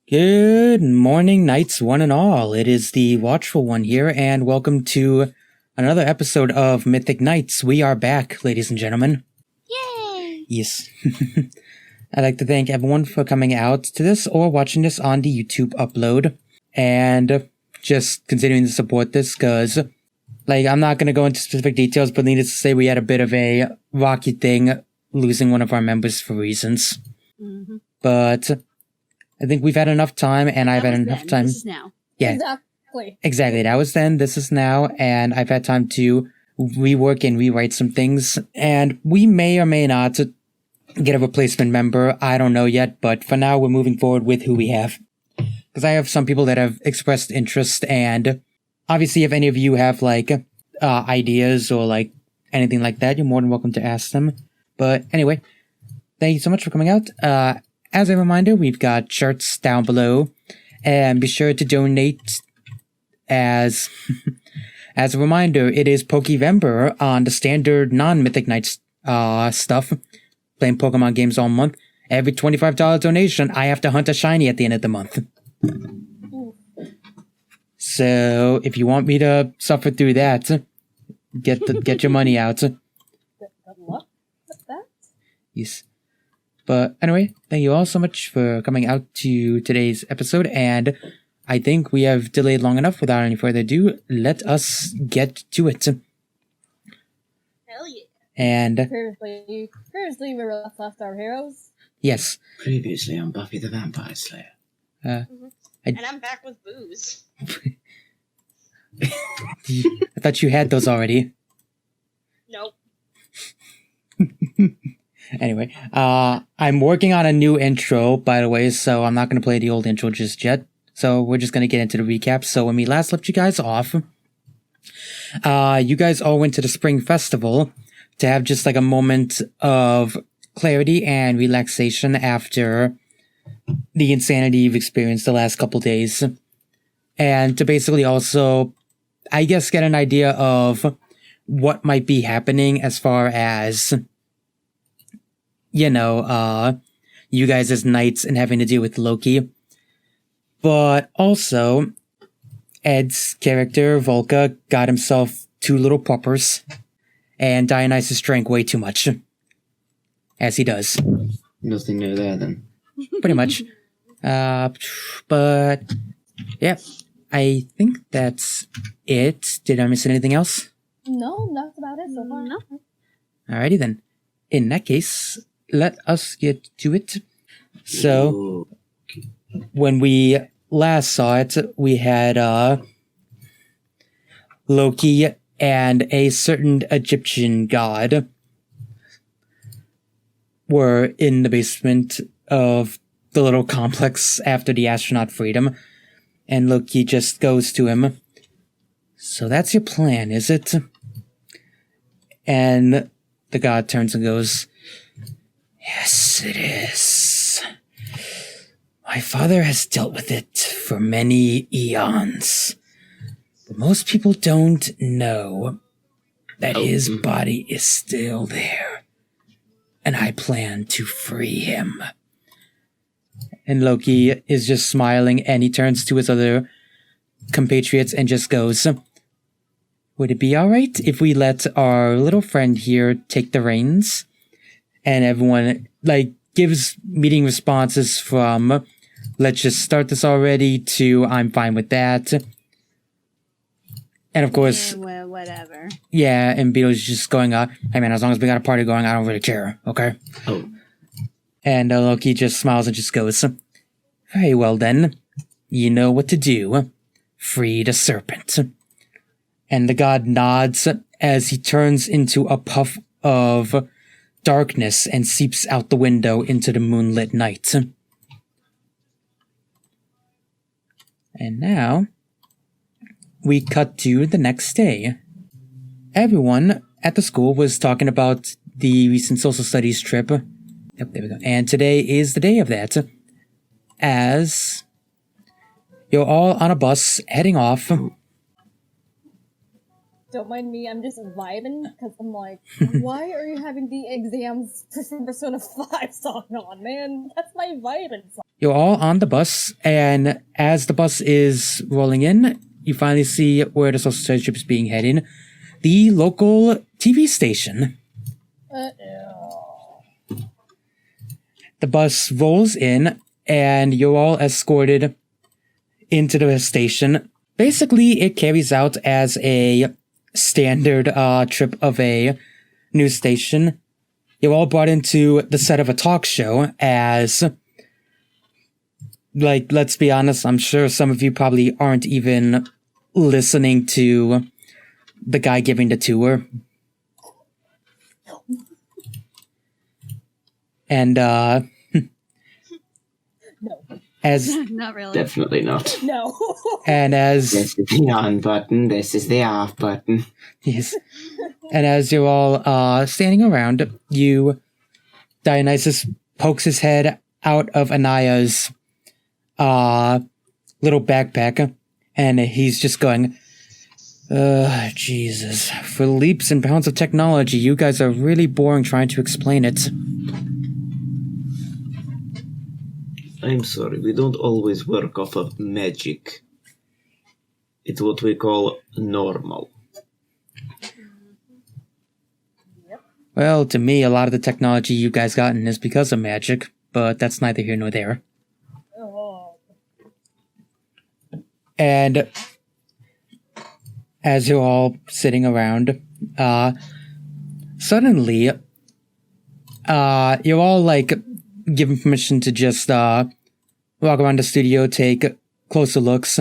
Good morning, knights one and all. It is the Watchful One here, and welcome to another episode of MythicKnights. We are back, ladies and gentlemen. Yay! Yes. I'd like to thank everyone for coming out to this or watching this on the YouTube upload, and just continuing to support this, because, I'm not going to go into specific details, but needless to say, we had a bit of a rocky thing, losing one of our members for reasons. Mm-hmm. But I think we've had enough time, and I've had enough time. This is now. Yeah, exactly. That was then. This is now, and I've had time to rework and rewrite some things. And we may or may not get a replacement member. I don't know yet, but for now, we're moving forward with who we have. Because I have some people that have expressed interest, and obviously, if any of you have ideas or anything like that, you're more than welcome to ask them. But anyway, thank you so much for coming out. As a reminder, we've got shirts down below, and be sure to donate. As a reminder, it is Pokevember on the standard non-Mythic Knights stuff, playing Pokemon games all month. Every $25 donation, I have to hunt a shiny at the end of the month. So if you want me to suffer through that, get your money out. Good luck with that. Yes. But anyway, thank you all so much for coming out to today's episode, and I think we have delayed long enough. Without any further ado, let us get to it. Hell yeah. And previously we were left our heroes. Yes. Previously on Buffy the Vampire Slayer. And I'm back with booze. I thought you had those already. Nope. Anyway, I'm working on a new intro, by the way, so I'm not going to play the old intro just yet. So we're just going to get into the recap. So when we last left you guys off, you guys all went to the Spring Festival to have just a moment of clarity and relaxation after the insanity you've experienced the last couple days. And to basically also, I guess, get an idea of what might be happening as far as, you guys as knights and having to deal with Loki. But also, Ed's character, Volka, got himself 2 little puppers, and Dionysus drank way too much. As he does. Nothing new there then. Pretty much. But, yeah, I think that's it. Did I miss anything else? No, that's about it so far. No. Alrighty then. In that case, let us get to it. So, when we last saw it, we had Loki and a certain Egyptian god were in the basement of the little complex after the astronaut freedom, and Loki just goes to him. So that's your plan, is it? And the god turns and goes, "Yes, it is. My father has dealt with it for many eons. But most people don't know that his body is still there. And I plan to free him." And Loki is just smiling, and he turns to his other compatriots and just goes, "Would it be alright if we let our little friend here take the reins?" And everyone, gives meeting responses from, "Let's just start this already," to "I'm fine with that." And of course... Yeah, well, whatever. Yeah, and Beetle's just going, "Hey man, as long as we got a party going, I don't really care, okay?" Oh. And Loki just smiles and just goes, "Very well then. You know what to do. Free the serpent." And the god nods as he turns into a puff of darkness and seeps out the window into the moonlit night. And now, we cut to the next day. Everyone at the school was talking about the recent social studies trip. Yep, there we go. And today is the day of that, as you're all on a bus heading off. don't mind me, I'm just vibing, because I'm like, why are you having the exams for Persona 5 song on, man? That's my vibing song. You're all on the bus, and as the bus is rolling in, you finally see where the social ship is being heading. The local TV station. The bus rolls in, and you're all escorted into the station. Basically, it carries out as a standard trip of a news station. You're all brought into the set of a talk show as, like, let's be honest, I'm sure some of you probably aren't even listening to the guy giving the tour. And, No. as, Not really. Definitely not. No. and as, This is the on button, this is the off button. yes, and as you're all, standing around, Dionysus pokes his head out of Anaya's, little backpack, and he's just going, Jesus. For leaps and bounds of technology, you guys are really boring trying to explain it. I'm sorry, we don't always work off of magic. It's what we call normal. Well, to me, a lot of the technology you guys gotten is because of magic, but that's neither here nor there. Oh. And as you're all sitting around, suddenly, you're all, like, given permission to just, walk around the studio, take closer looks.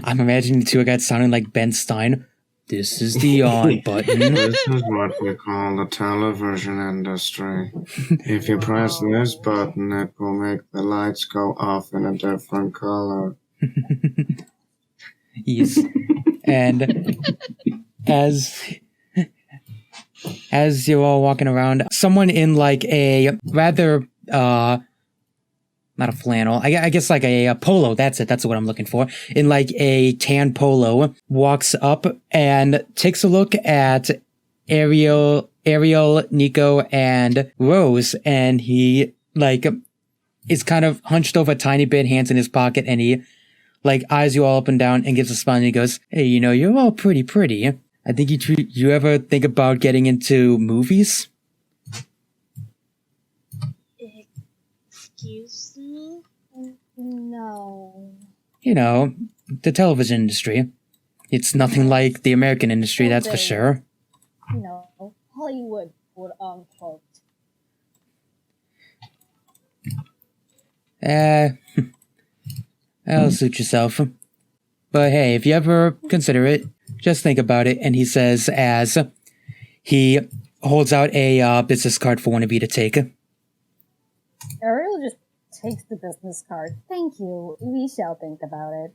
I'm imagining the two guys sounding like Ben Stein. This is the on button. This is what we call the television industry. If you press this button, it will make the lights go off in a different color. Yes. And as you're all walking around, someone in like a rather, not a flannel, I guess like a polo, that's it, that's what I'm looking for, in like a tan polo, walks up and takes a look at Ariel, Nico, and Rose, and he, like, is kind of hunched over a tiny bit, hands in his pocket, and he, like, eyes you all up and down and gives a smile, and he goes, hey, you know, you're all pretty. I think you ever think about getting into movies? Excuse me? No. You know, the television industry. It's nothing like the American industry, that's for sure. You know, Hollywood, quote unquote. That'll suit yourself. But hey, if you ever consider it, just think about it. And he says as he holds out a business card for one of you to take. Ariel just takes the business card. Thank you. We shall think about it.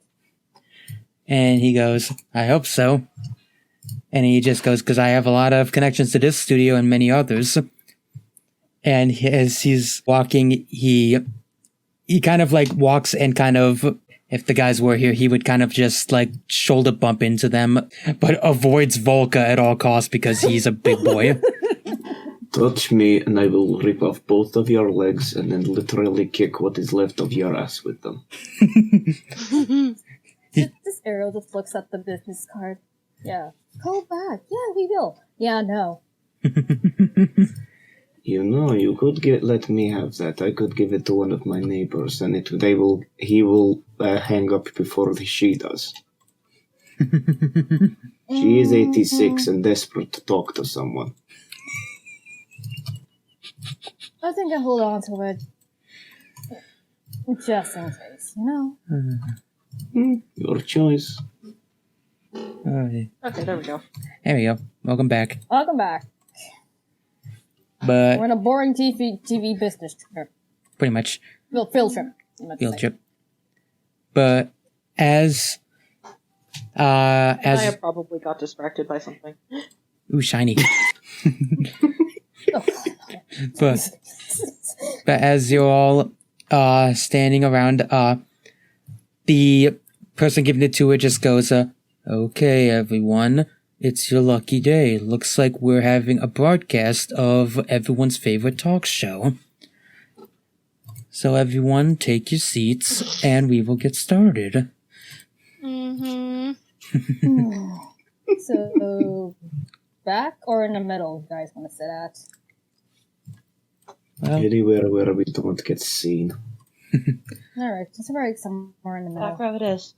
And he goes, I hope so. And he just goes, because I have a lot of connections to this studio and many others. And as he's walking, he kind of like walks and kind of, if the guys were here, he would kind of just like shoulder bump into them, but avoids Volca at all costs because he's a big boy. Touch me and I will rip off both of your legs and then literally kick what is left of your ass with them. This Ariel just looks at the business card. Yeah. Call back. Yeah, we will. Yeah, no. You know, you could let me have that. I could give it to one of my neighbors, and he will hang up before she does. She is 86 and desperate to talk to someone. I think I hold on to it. Just in case, you know? Your choice. Okay, Okay, there we go. there we go. Welcome back. Welcome back. But We're on a boring TV business trip. pretty much Well, field trip. field trip. But as I probably got distracted by something. ooh, shiny. but as you're all standing around, the person giving it to it just goes, Okay, everyone. It's your lucky day. Looks like we're having a broadcast of everyone's favorite talk show. So everyone, take your seats, and we will get started. Mm-hmm. So, back or in the middle, you guys want to sit at? Well, Anywhere where we don't get seen. Alright, just right somewhere in the middle. Back row it is.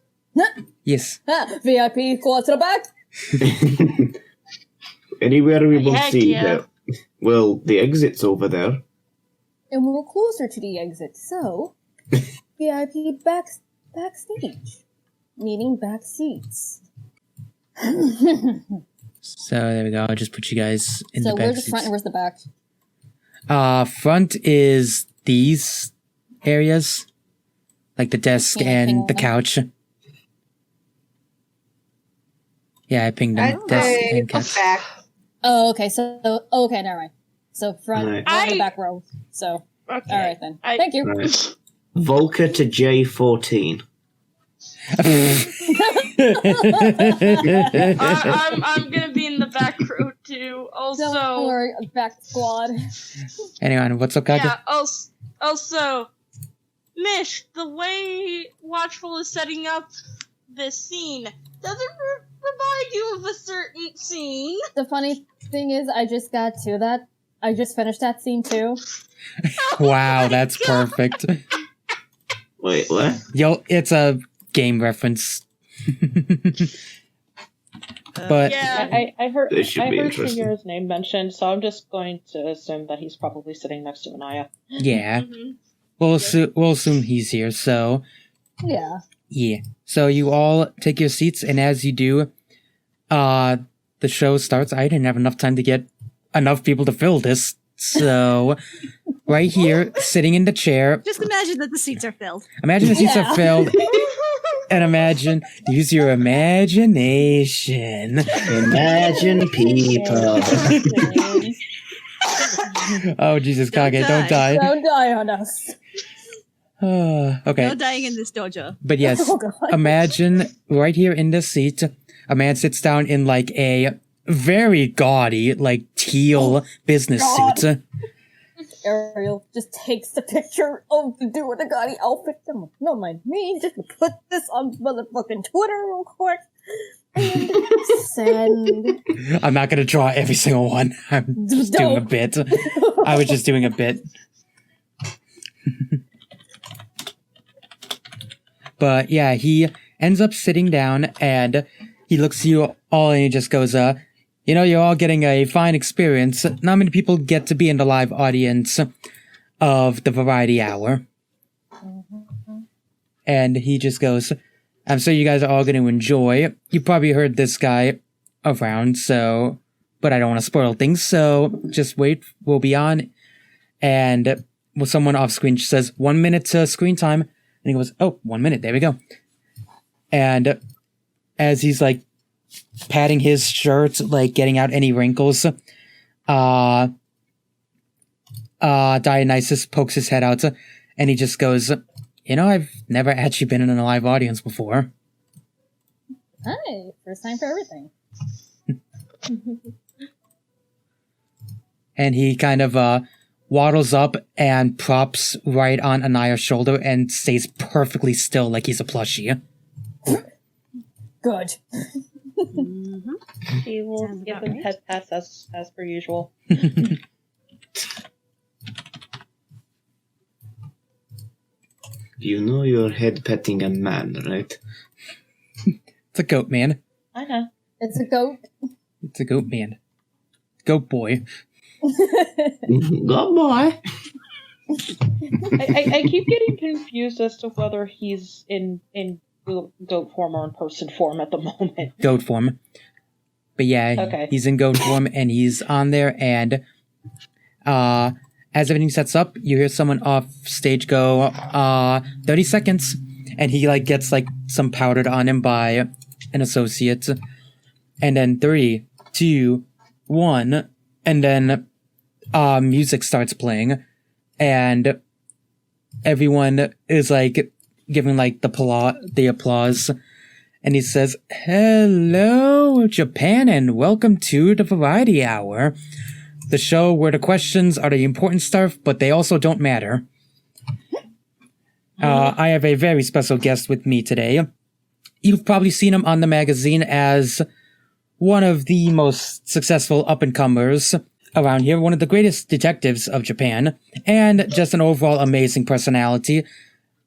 yes. VIP, go to the back! Anywhere we will Heck see yeah. there. Well, the exit's over there. And we're closer to the exit, so VIP backstage. Meaning back seats. So there we go. I'll just put you guys in So the back where's the seats. front and where's the back? Front is these areas, like the desk Yeah, and ping the them. couch. Yeah, I pinged them. I'd Desk say and couch. back. Oh, okay, okay, never mind. So front Right. and the back row. So, Okay. alright then. I- Thank you. Right. Volker to J14. I'm gonna be in the back row too. Don't Also, worry, back squad. Anyway, what's up, Kaka? yeah. Also, Mish, the way Watchful is setting up this scene doesn't remind you of a certain scene. The funny thing is, I just got to that. I just finished that scene too. Wow, that's perfect. Wait, what? Yo, it's a game reference. But Yeah. I heard This should be interesting. Sigur's name mentioned, so I'm just going to assume that he's probably sitting next to Anaya. yeah, Mhm. we'll assume he's here. So Yeah. yeah, so you all take your seats, and as you do, the show starts. I didn't have enough time to get enough people to fill this, so right here, sitting in the chair. Just imagine that the seats are filled. Imagine the seats Yeah. are filled. And use your imagination. Imagine people. Oh, Jesus, Don't Kage, don't die. Don't die on us. Okay, No dying in this dojo. but yes, Oh god. imagine right here in this seat, a man sits down in like a very gaudy, like teal business God. suit. Ariel just takes the picture of the dude with the gaudy outfit. I'm like, no mind me, just put this on motherfucking Twitter real quick. And send. I'm not gonna draw every single one. I'm just doing a bit. I was just doing a bit. But yeah, he ends up sitting down and he looks at you all and he just goes, you're all getting a fine experience. Not many people get to be in the live audience of the Variety Hour. And he just goes, I'm sure you guys are all going to enjoy. You probably heard this guy around, so, but I don't want to spoil things, so just wait, we'll be on. And someone off screen says, 1 minute to screen time. And he goes, oh, 1 minute, there we go. And as he's like patting his shirt, like getting out any wrinkles, Dionysus pokes his head out and he just goes, I've never actually been in a live audience before. Hey, first time for everything. And he kind of waddles up and props right on Anaya's shoulder and stays perfectly still like he's a plushie. Good. He will Sounds give about him right. head pass as per usual. You know you're head petting a man, right? It's a goat man. I know. It's a goat. It's a goat man. Goat boy. Good boy. I keep getting confused as to whether he's in goat form or in person form at the moment. Goat form. But yeah, Okay. he's in goat form and he's on there, and as everything sets up, you hear someone off stage go, 30 seconds, and he like gets like some powdered on him by an associate, and then 3, 2, 1, and then music starts playing, and everyone is like giving like the applause, And he says, "Hello, Japan, and welcome to the Variety Hour, the show where the questions are the important stuff, but they also don't matter." I have a very special guest with me today. You've probably seen him on the magazine as one of the most successful up-and-comers around here, one of the greatest detectives of Japan, and just an overall amazing personality.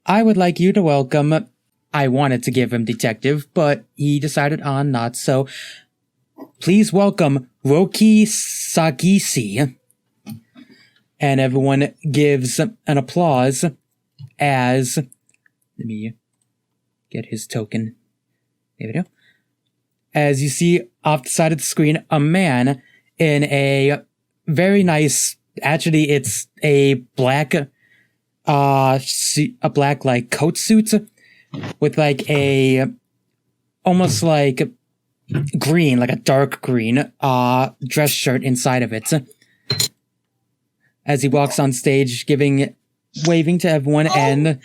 I would like you to welcome... I wanted to give him detective, but he decided on not, so please welcome Roki Sagisi. And everyone gives an applause as... Let me get his token. There we go. As you see off the side of the screen, a man in a very nice... Actually, it's a black... a black, like, coat suit with, like, a... almost like green, like a dark green, dress shirt inside of it. As he walks on stage, waving to everyone, and...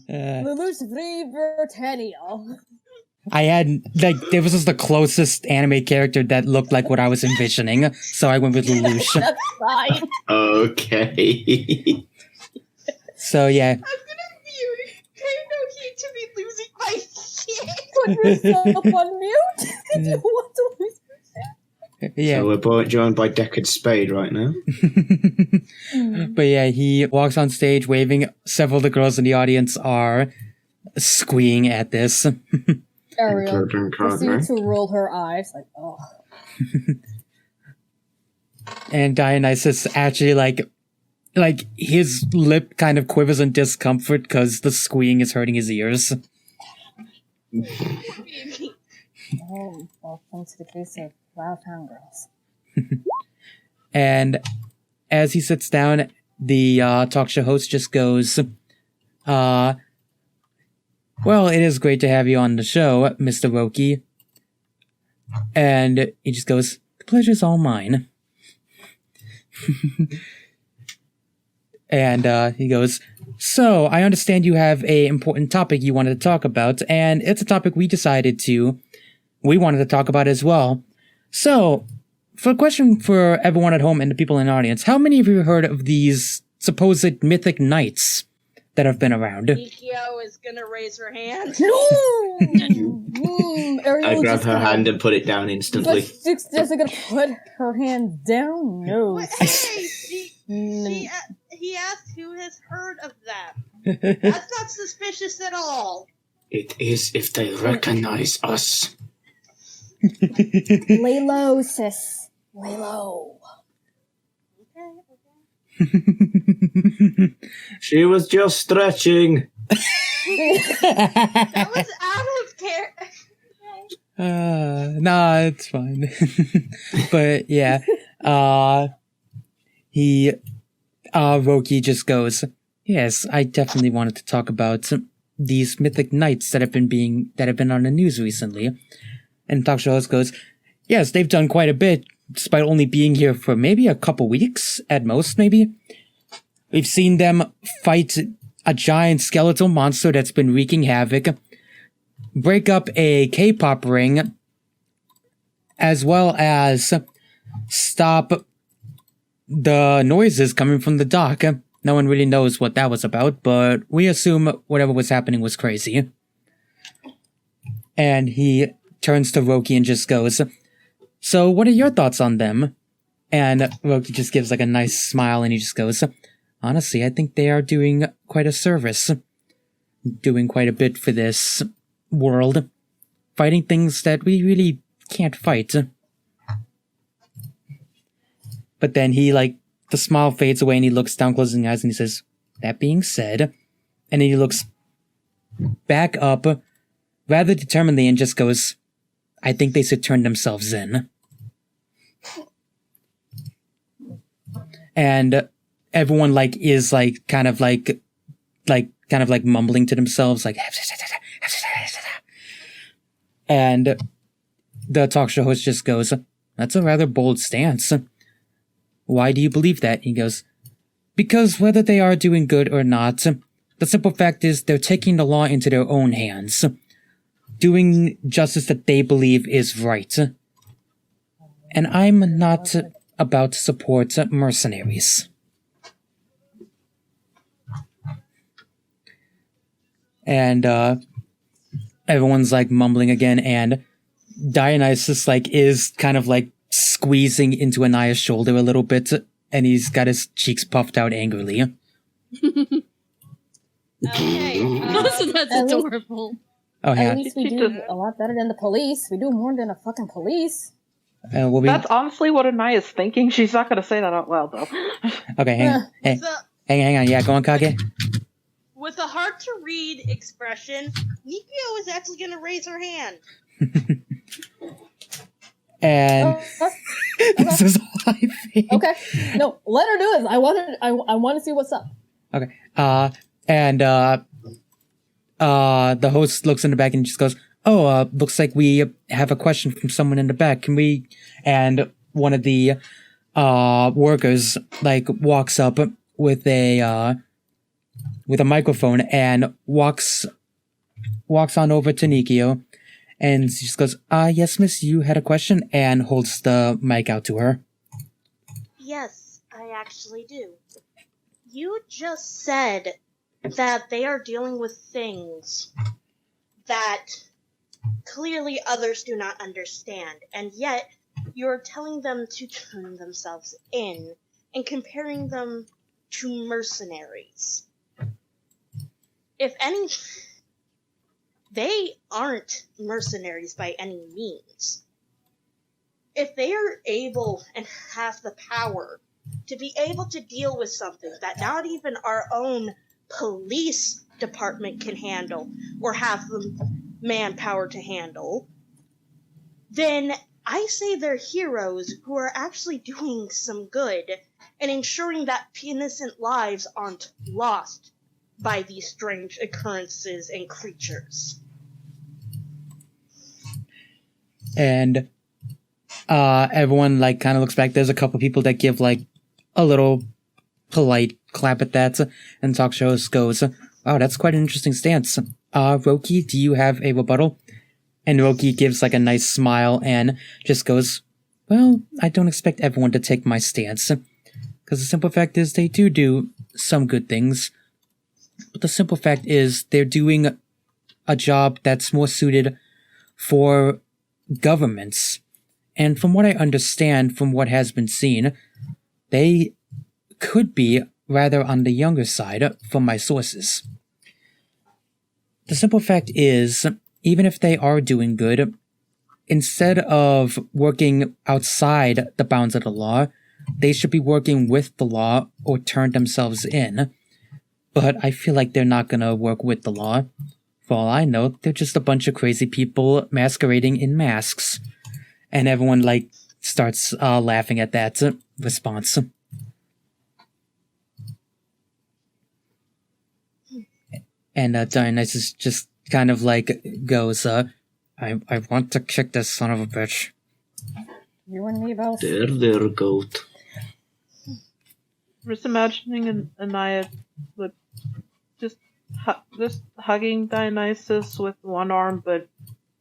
Lulu's Free Britannia. I had, like, there was just the closest anime character that looked like what I was envisioning, so I went with Lelouch. That's fine. Okay. So, yeah. I'm gonna mute. I no need to be losing my shit. Put yourself on mute if you want to lose your shit. Yeah. So we're joined by Deckard Spade right now. But yeah, he walks on stage waving. Several of the girls in the audience are squeeing at this. Ariel Curtain proceeds to roll her eyes like, oh. And Dionysus actually, like his lip kind of quivers in discomfort because the squeeing is hurting his ears. Oh, welcome to the case of Loud Fangirls. And as he sits down, the talk show host just goes, "Well, it is great to have you on the show, Mr. Roki." And he just goes, "The pleasure's all mine." And he goes, "So, I understand you have a important topic you wanted to talk about, and it's a topic we wanted to talk about as well. So, for a question for everyone at home and the people in the audience, how many of you heard of these supposed mythic knights that have been around?" Nikio is gonna raise her hand. No! Ariel I grab just her gonna- hand and put it down instantly. But she's just gonna put her hand down? No. But hey, he asked who has heard of them. That's not suspicious at all. It is if they recognize us. Lay low, sis. Lay low. Okay. She was just stretching. That was out of care. Nah, it's fine. But yeah, Roki just goes, "Yes, I definitely wanted to talk about these mythic knights that have been on the news recently." And talk show host goes, "Yes, they've done quite a bit, despite only being here for maybe a couple weeks at most, maybe. We've seen them fight a giant skeletal monster that's been wreaking havoc, break up a K-pop ring, as well as stop the noises coming from the dock. No one really knows what that was about, but we assume whatever was happening was crazy." And he turns to Roki and just goes, "So what are your thoughts on them?" And Roki just gives like a nice smile and he just goes, "Honestly, I think they are doing quite a service. Doing quite a bit for this world. Fighting things that we really can't fight." But then he, the smile fades away and he looks down, closing his eyes, and he says, "That being said," and then he looks back up rather determinedly and just goes, "I think they should turn themselves in." And everyone is kind of mumbling to themselves and the talk show host just goes, "That's a rather bold stance. Why do you believe that?" He goes, Because whether they are doing good or not, the simple fact is they're taking the law into their own hands, doing justice that they believe is right. And I'm not about to support mercenaries. And everyone's like mumbling again, and Dionysus like is kind of like squeezing into Anaya's shoulder a little bit, and he's got his cheeks puffed out angrily. Okay. That's adorable. Oh, hang At on. least we do a lot better than the police. We do more than the fucking police. We'll be... That's honestly what Anaya's thinking. She's not going to say that out loud, though. Okay, hang on. Yeah, go on, Kage. With a hard-to-read expression, Nikio is actually going to raise her hand. And this is all I think. Okay, no, let her do this. I want to see what's up. Okay. And the host looks in the back and just goes, "Oh, looks like we have a question from someone in the back. Can we?" And one of the workers like walks up with a microphone and walks on over to Nikio, and she just goes, "Yes, miss, you had a question," and holds the mic out to her. Yes, I actually do. You just said that they are dealing with things that clearly others do not understand, and yet you're telling them to turn themselves in and comparing them to mercenaries. If any, they aren't mercenaries by any means. If they are able and have the power to be able to deal with something that not even our own police department can handle or have the manpower to handle, then I say they're heroes who are actually doing some good and ensuring that innocent lives aren't lost by these strange occurrences and creatures. And everyone like kind of looks back. There's a couple people that give like a little polite clap at that, and talk show host goes, "Wow, that's quite an interesting stance. Roki, do you have a rebuttal?" And Roki gives like a nice smile and just goes, "Well, I don't expect everyone to take my stance, because the simple fact is they do some good things. But the simple fact is they're doing a job that's more suited for governments. And from what I understand, from what has been seen, they could be rather on the younger side from my sources. The simple fact is, even if they are doing good, instead of working outside the bounds of the law, they should be working with the law or turn themselves in. But I feel like they're not gonna work with the law. For all I know, they're just a bunch of crazy people masquerading in masks." And everyone like starts laughing at that response. And Dionysus just kind of like goes, I want to kick this son of a bitch." You and me both. There, goat. Just imagining Anaya like just hugging Dionysus with one arm, but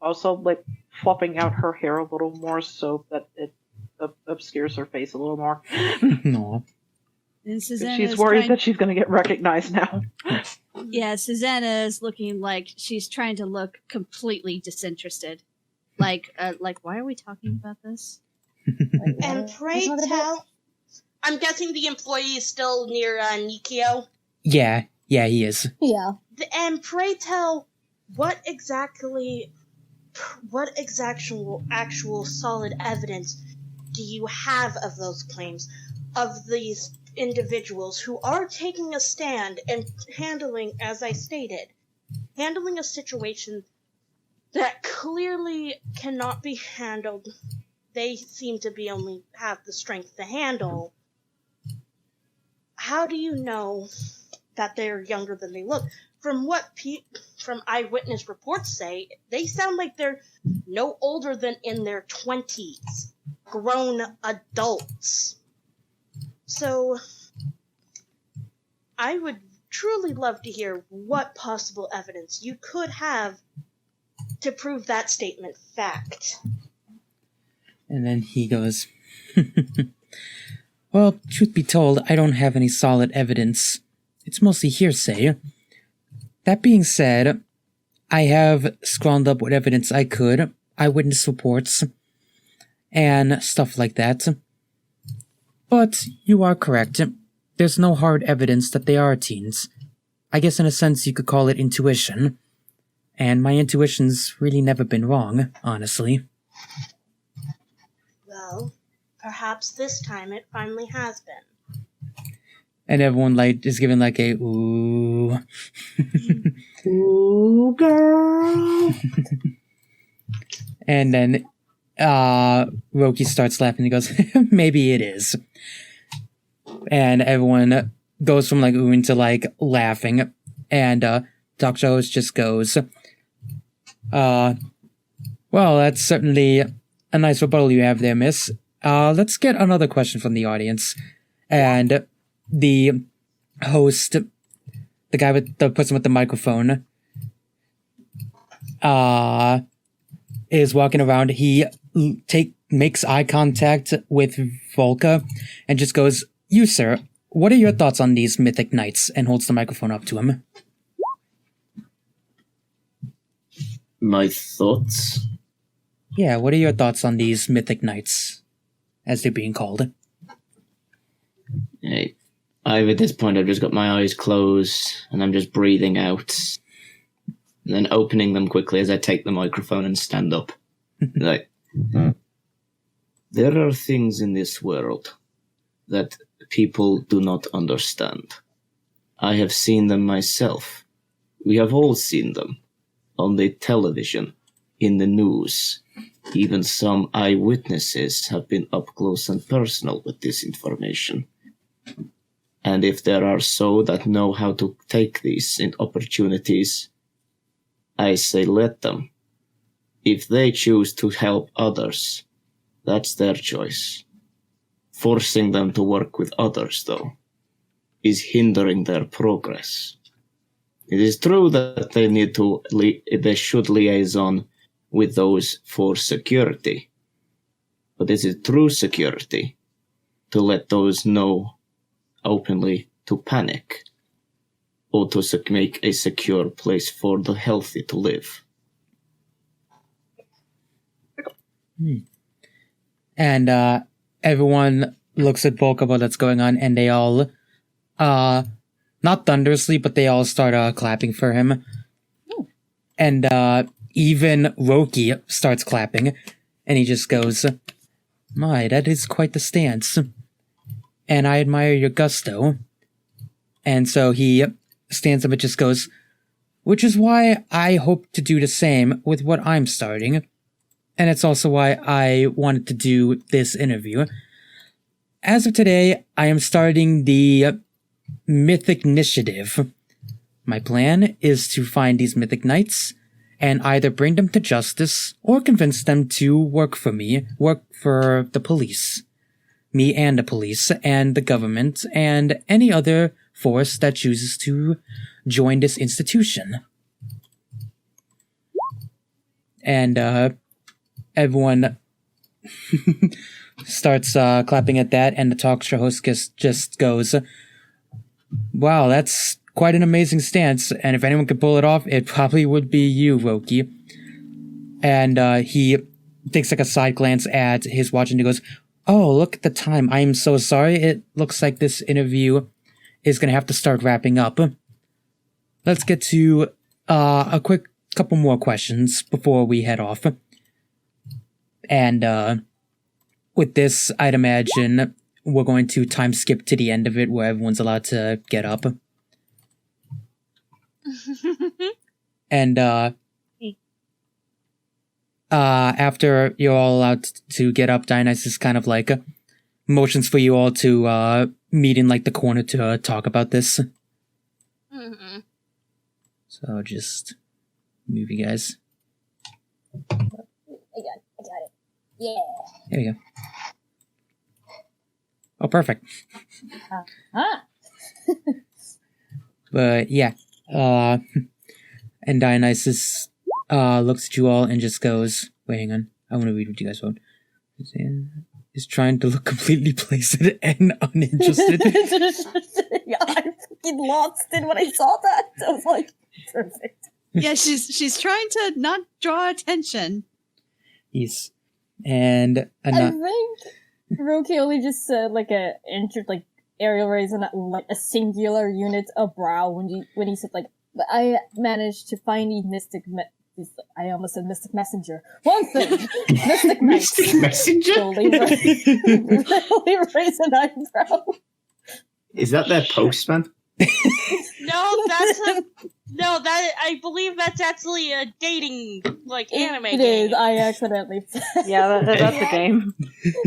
also like fluffing out her hair a little more so that it obscures her face a little more. No. And Susanna She's is worried that she's going to get recognized now. Yeah, Susanna is looking like she's trying to look completely disinterested. Like, why are we talking about this? And pray tell, I'm guessing the employee is still near Nikio? Yeah, he is. Yeah. And pray tell, what actual solid evidence do you have of those claims, of these individuals who are taking a stand and handling, as I stated, handling a situation that clearly cannot be handled? They seem to be only have the strength to handle. How do you know that they're younger than they look? From what from eyewitness reports say, they sound like they're no older than in their 20s, grown adults. So, I would truly love to hear what possible evidence you could have to prove that statement fact. And then he goes, well, truth be told, I don't have any solid evidence. It's mostly hearsay. That being said, I have scrounged up what evidence I could, eyewitness reports, and stuff like that. But you are correct. There's no hard evidence that they are teens. I guess in a sense you could call it intuition. And my intuition's really never been wrong, honestly. Well, perhaps this time it finally has been. And everyone is giving like a ooh. Ooh, girl. And then Roki starts laughing. He goes, maybe it is. And everyone goes from like oohing to like laughing. And Dr. Host just goes, well, that's certainly a nice rebuttal you have there, miss. Let's get another question from the audience. And the host, the guy with the person with the microphone, is walking around. He makes eye contact with Volka and just goes, you, sir, what are your thoughts on these mythic knights? And holds the microphone up to him. My thoughts? Yeah, what are your thoughts on these mythic knights, as they're being called? Hey, at this point, I've just got my eyes closed, and I'm just breathing out, and then opening them quickly as I take the microphone and stand up. Like, there are things in this world that people do not understand. I have seen them myself. We have all seen them. On the television, in the news. Even some eyewitnesses have been up close and personal with this information. And if there are so that know how to take these opportunities, I say let them. If they choose to help others, that's their choice. Forcing them to work with others, though, is hindering their progress. It is true that they should liaison with those for security. But is it true security to let those know openly to panic or to make a secure place for the healthy to live? And everyone looks at Volk about what's going on, and they all, not thunderously, but they all start clapping for him. And even Roki starts clapping, and he just goes, my, that is quite the stance. And I admire your gusto. And so he stands up and just goes, which is why I hope to do the same with what I'm starting. And it's also why I wanted to do this interview. As of today, I am starting the Mythic Initiative. My plan is to find these Mythic Knights and either bring them to justice or convince them to work for me, work for the police. Me and the police and the government and any other force that chooses to join this institution. And everyone starts clapping at that, and the talk show host just goes, wow, that's quite an amazing stance, and if anyone could pull it off, it probably would be you, Roki. And he takes like a side glance at his watch and he goes, oh, look at the time. I am so sorry. It looks like this interview is going to have to start wrapping up. Let's get to a quick couple more questions before we head off. And with this, I'd imagine we're going to time skip to the end of it where everyone's allowed to get up. And after you're all allowed to get up, Dionysus kind of like motions for you all to meet in like the corner to talk about this. Mm-hmm. So just move you guys. I got it. Yeah. There we go. Oh, perfect. But yeah, and Dionysus looks at you all and just goes, wait, hang on. I want to read what you guys wrote. Is trying to look completely placid and uninterested. Yeah, I fucking lost it when I saw that. I was like, perfect. Yeah, she's trying to not draw attention. Yes. And I think Roki only just said like Ariel raised like a singular unit of brow when he said like, but I managed to find the I almost said Mystic Messenger. One thing, Mystic Knights. Mystic Messenger? Only raise an eyebrow. Is that their postman? I believe that's actually a dating anime It game. is. I accidentally said. Yeah, that's the game.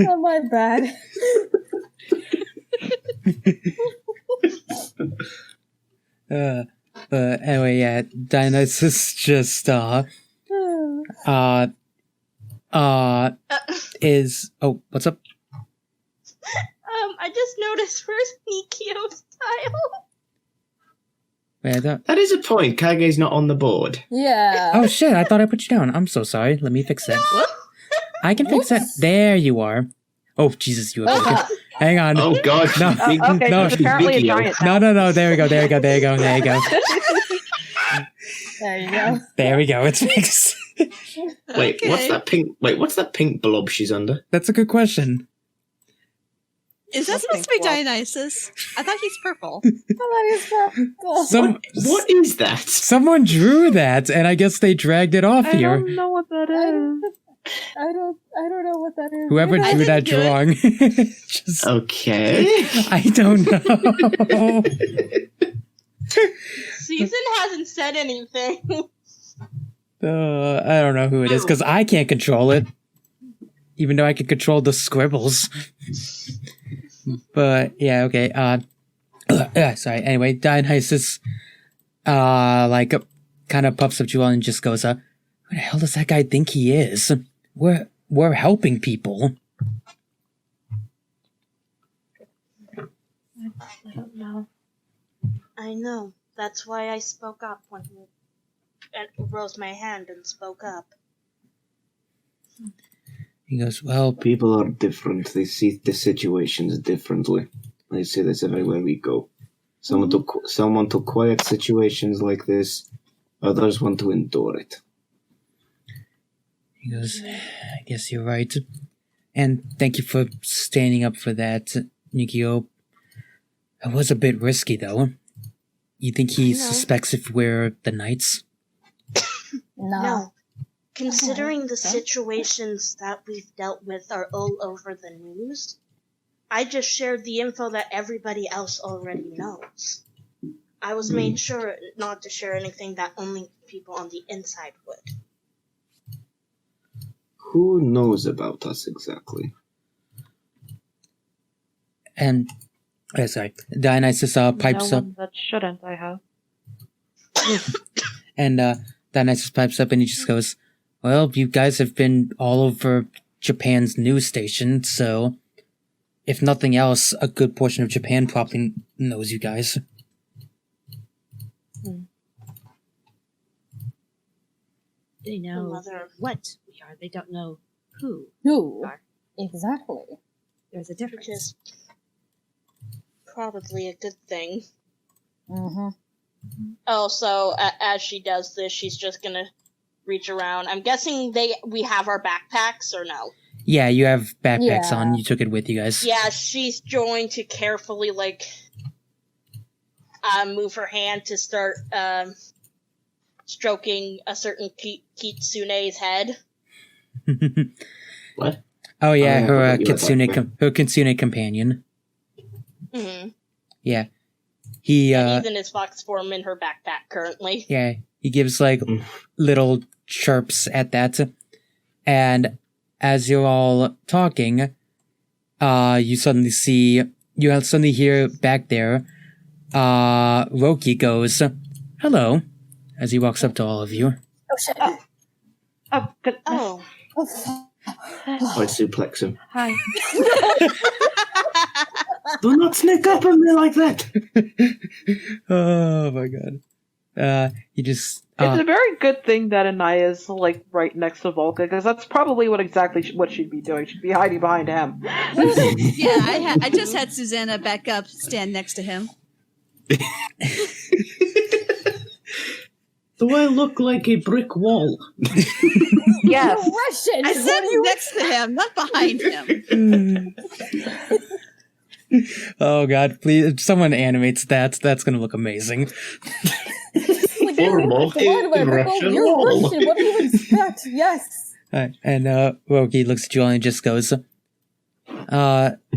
Oh, my bad. But anyway, yeah, Dionysus just is what's up? I just noticed where's Nikio's tile? Wait, That is a point. Kage's not on the board. Yeah. oh shit, I thought I put you down. I'm so sorry. Let me fix that. I can fix that. There you are. Oh Jesus, you are. Hang on. Oh god. No. Okay, No, there's apparently a giant No. There we go. There you go. There we go. It's fixed. Wait, Okay. what's that pink blob she's under? That's a good question. Is that What's supposed to pink be blob? Dionysus? I thought he's purple. What is that? Someone drew that, and I guess they dragged it off I here. don't know what that is. I don't know what that is. Whoever I drew that didn't do it. drawing, just Okay. I don't know. Season hasn't said anything. I don't know who it is because I can't control it, even though I can control the scribbles. But yeah, okay. Sorry. Anyway, Dionysus, kind of puffs up Jewel and just goes, "Who the hell does that guy think he is? We're helping people." I don't know. I know. That's why I spoke up when he rose my hand and spoke up. He goes, "Well, People are different. They see the situations differently. I see this everywhere we go. Someone to quiet situations like this. Others want to endure it." he goes, "I guess you're right. And thank you for standing up for that, Nikio. It was a bit risky, though. You think he suspects if we're the Knights?" No. Considering the situations that we've dealt with are all over the news, I just shared the info that everybody else already knows. I was made sure not to share anything that only people on the inside would. Who knows about us exactly? And, sorry, Dionysus pipes no up. one that shouldn't, I have. And Dionysus pipes up and he just goes, "Well, you guys have been all over Japan's news station, so if nothing else, a good portion of Japan probably knows you guys." They know Mother. what we are. They don't know who Who? we are. Exactly. There's a Which difference. is probably a good thing. Mm-hmm. Also, as she does this, she's just gonna reach around. I'm guessing we have our backpacks, or no? Yeah, you have backpacks Yeah. on. You took it with you guys. Yeah, she's going to carefully, move her hand to start, stroking a certain Kitsune's head. What? Oh yeah, Oh, her I forgot you had her Kitsune companion. Mm-hmm. Yeah, he He's in his fox form in her backpack currently. yeah, he gives little chirps at that, and as you're all talking, you suddenly hear back there, Roki goes, "Hello," as he walks up to all of you. Oh shit. Oh, goodness. Oh. I'd suplex him. Hi. Do not sneak up on me like that. Oh my god. He just. It's a very good thing that Anaya's like right next to Volca, because that's probably what she'd be doing. She'd be hiding behind him. Yeah, I just had Susanna back up, stand next to him. Do I look like a brick wall? Yes. You're Russian. I What said are you- next to him, not behind him. Oh god, please! If someone animates that, that's gonna look amazing. Like, Formal you're Russian You're wall. Russian. What do you expect? Yes. And Roki looks at Julian and just goes.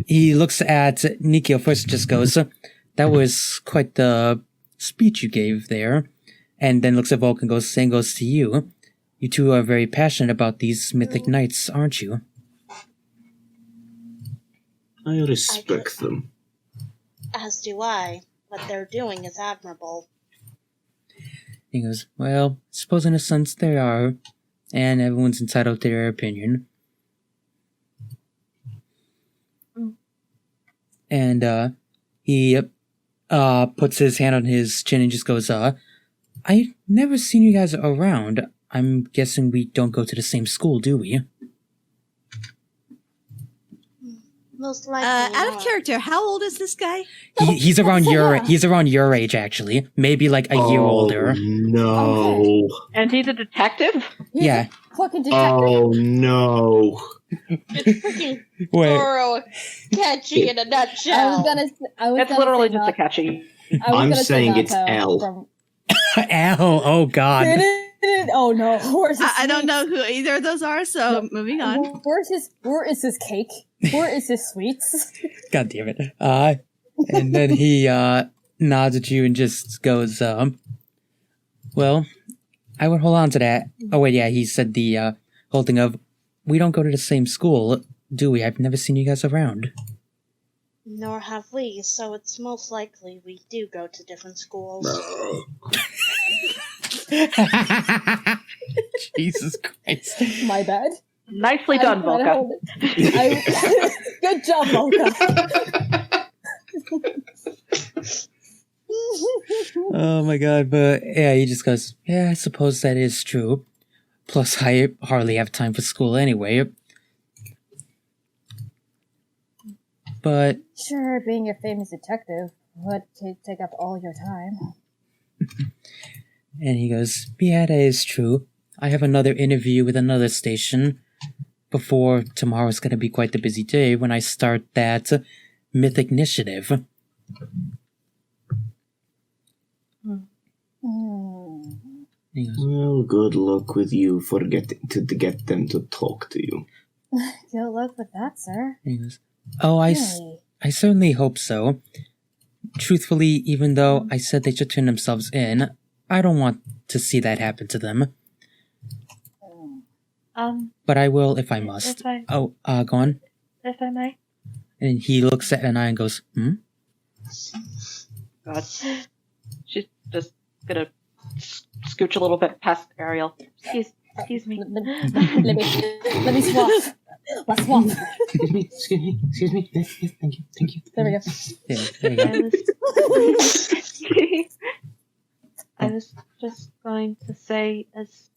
He looks at Nikio first and just goes, "That was quite the speech you gave there." And then looks at Volk and goes, "Same goes to you. You two are very passionate about these mythic knights, aren't you?" I respect them. As do I. What they're doing is admirable. He goes, "Well, I suppose in a sense they are, and everyone's entitled to their opinion." And he puts his hand on his chin and just goes, "I've never seen you guys around. I'm guessing we don't go to the same school, do we?" Most likely Out of not. character, how old is this guy? He's around your age, actually. Maybe like a year older. No. And he's a detective? He's Yeah. a fucking detective. Oh no. It's freaking Wait. thorough, catchy in a I nutshell. was gonna. I was It's gonna literally say just a not- catchy. I was I'm gonna say saying it's Nato L. from- Ow, oh god. Oh no! Where's his I don't sweets? know who either of those are, so No. moving on. Where is his cake? Where is his sweets? God damn it. And then he nods at you and just goes, "Well, I would hold on to that." Oh wait, yeah, he said the whole thing of, "We don't go to the same school, do we? I've never seen you guys around." Nor have we, so it's most likely we do go to different schools. Jesus Christ. My bad. Nicely done, I gotta Volca. hold it. Good job, Volca. Oh my god, but yeah, he just goes, "Yeah, I suppose that is true. Plus, I hardly have time for school anyway." But Sure, being a famous detective would take up all your time. And he goes, "Yeah, that is true. I have another interview with another station before tomorrow's going to be quite the busy day when I start that Mythic Initiative." He goes, Well, good luck with you for getting to get them to talk to you. Good luck with that, sir. he goes, "Oh, I certainly hope so. Truthfully, even though I said they should turn themselves in, I don't want to see that happen to them. But I will if I must." If I, Oh, go on. if I may. And he looks at Anaya and goes, "Hmm?" God. She's just gonna scooch a little bit past Ariel. Excuse me. Let me swap. Let's swap. Excuse me. Yes, thank you. There we go. Yeah, there you go. I was just going to say, as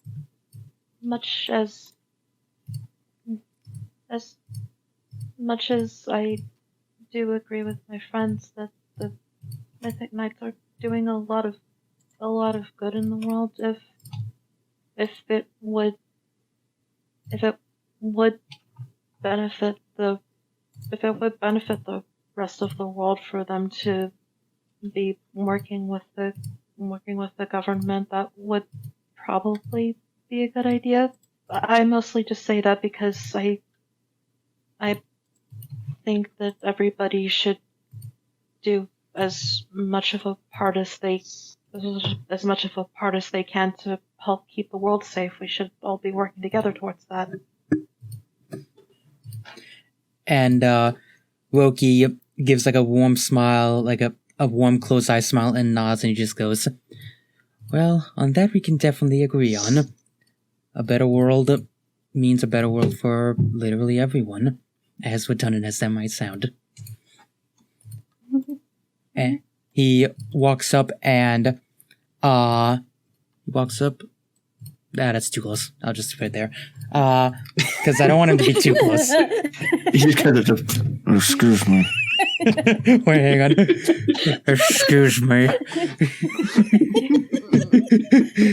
much as I do agree with my friends that the Mythic Knights are doing a lot of good in the world, if it would benefit the rest of the world for them to be working with the government, that would probably be a good idea. I mostly just say that because I think that everybody should do as much of a part as they can to help keep the world safe. We should all be working together towards that. And Roki gives like a warm smile, like a warm closed eye smile, and nods, and he just goes, "Well, on that we can definitely agree on. A better world means a better world for literally everyone, as redundant as that might sound." And he walks up and that's too close. I'll just put it there. Because I don't want him to be too close. He's kind of just, excuse me. Wait, hang on. Excuse me.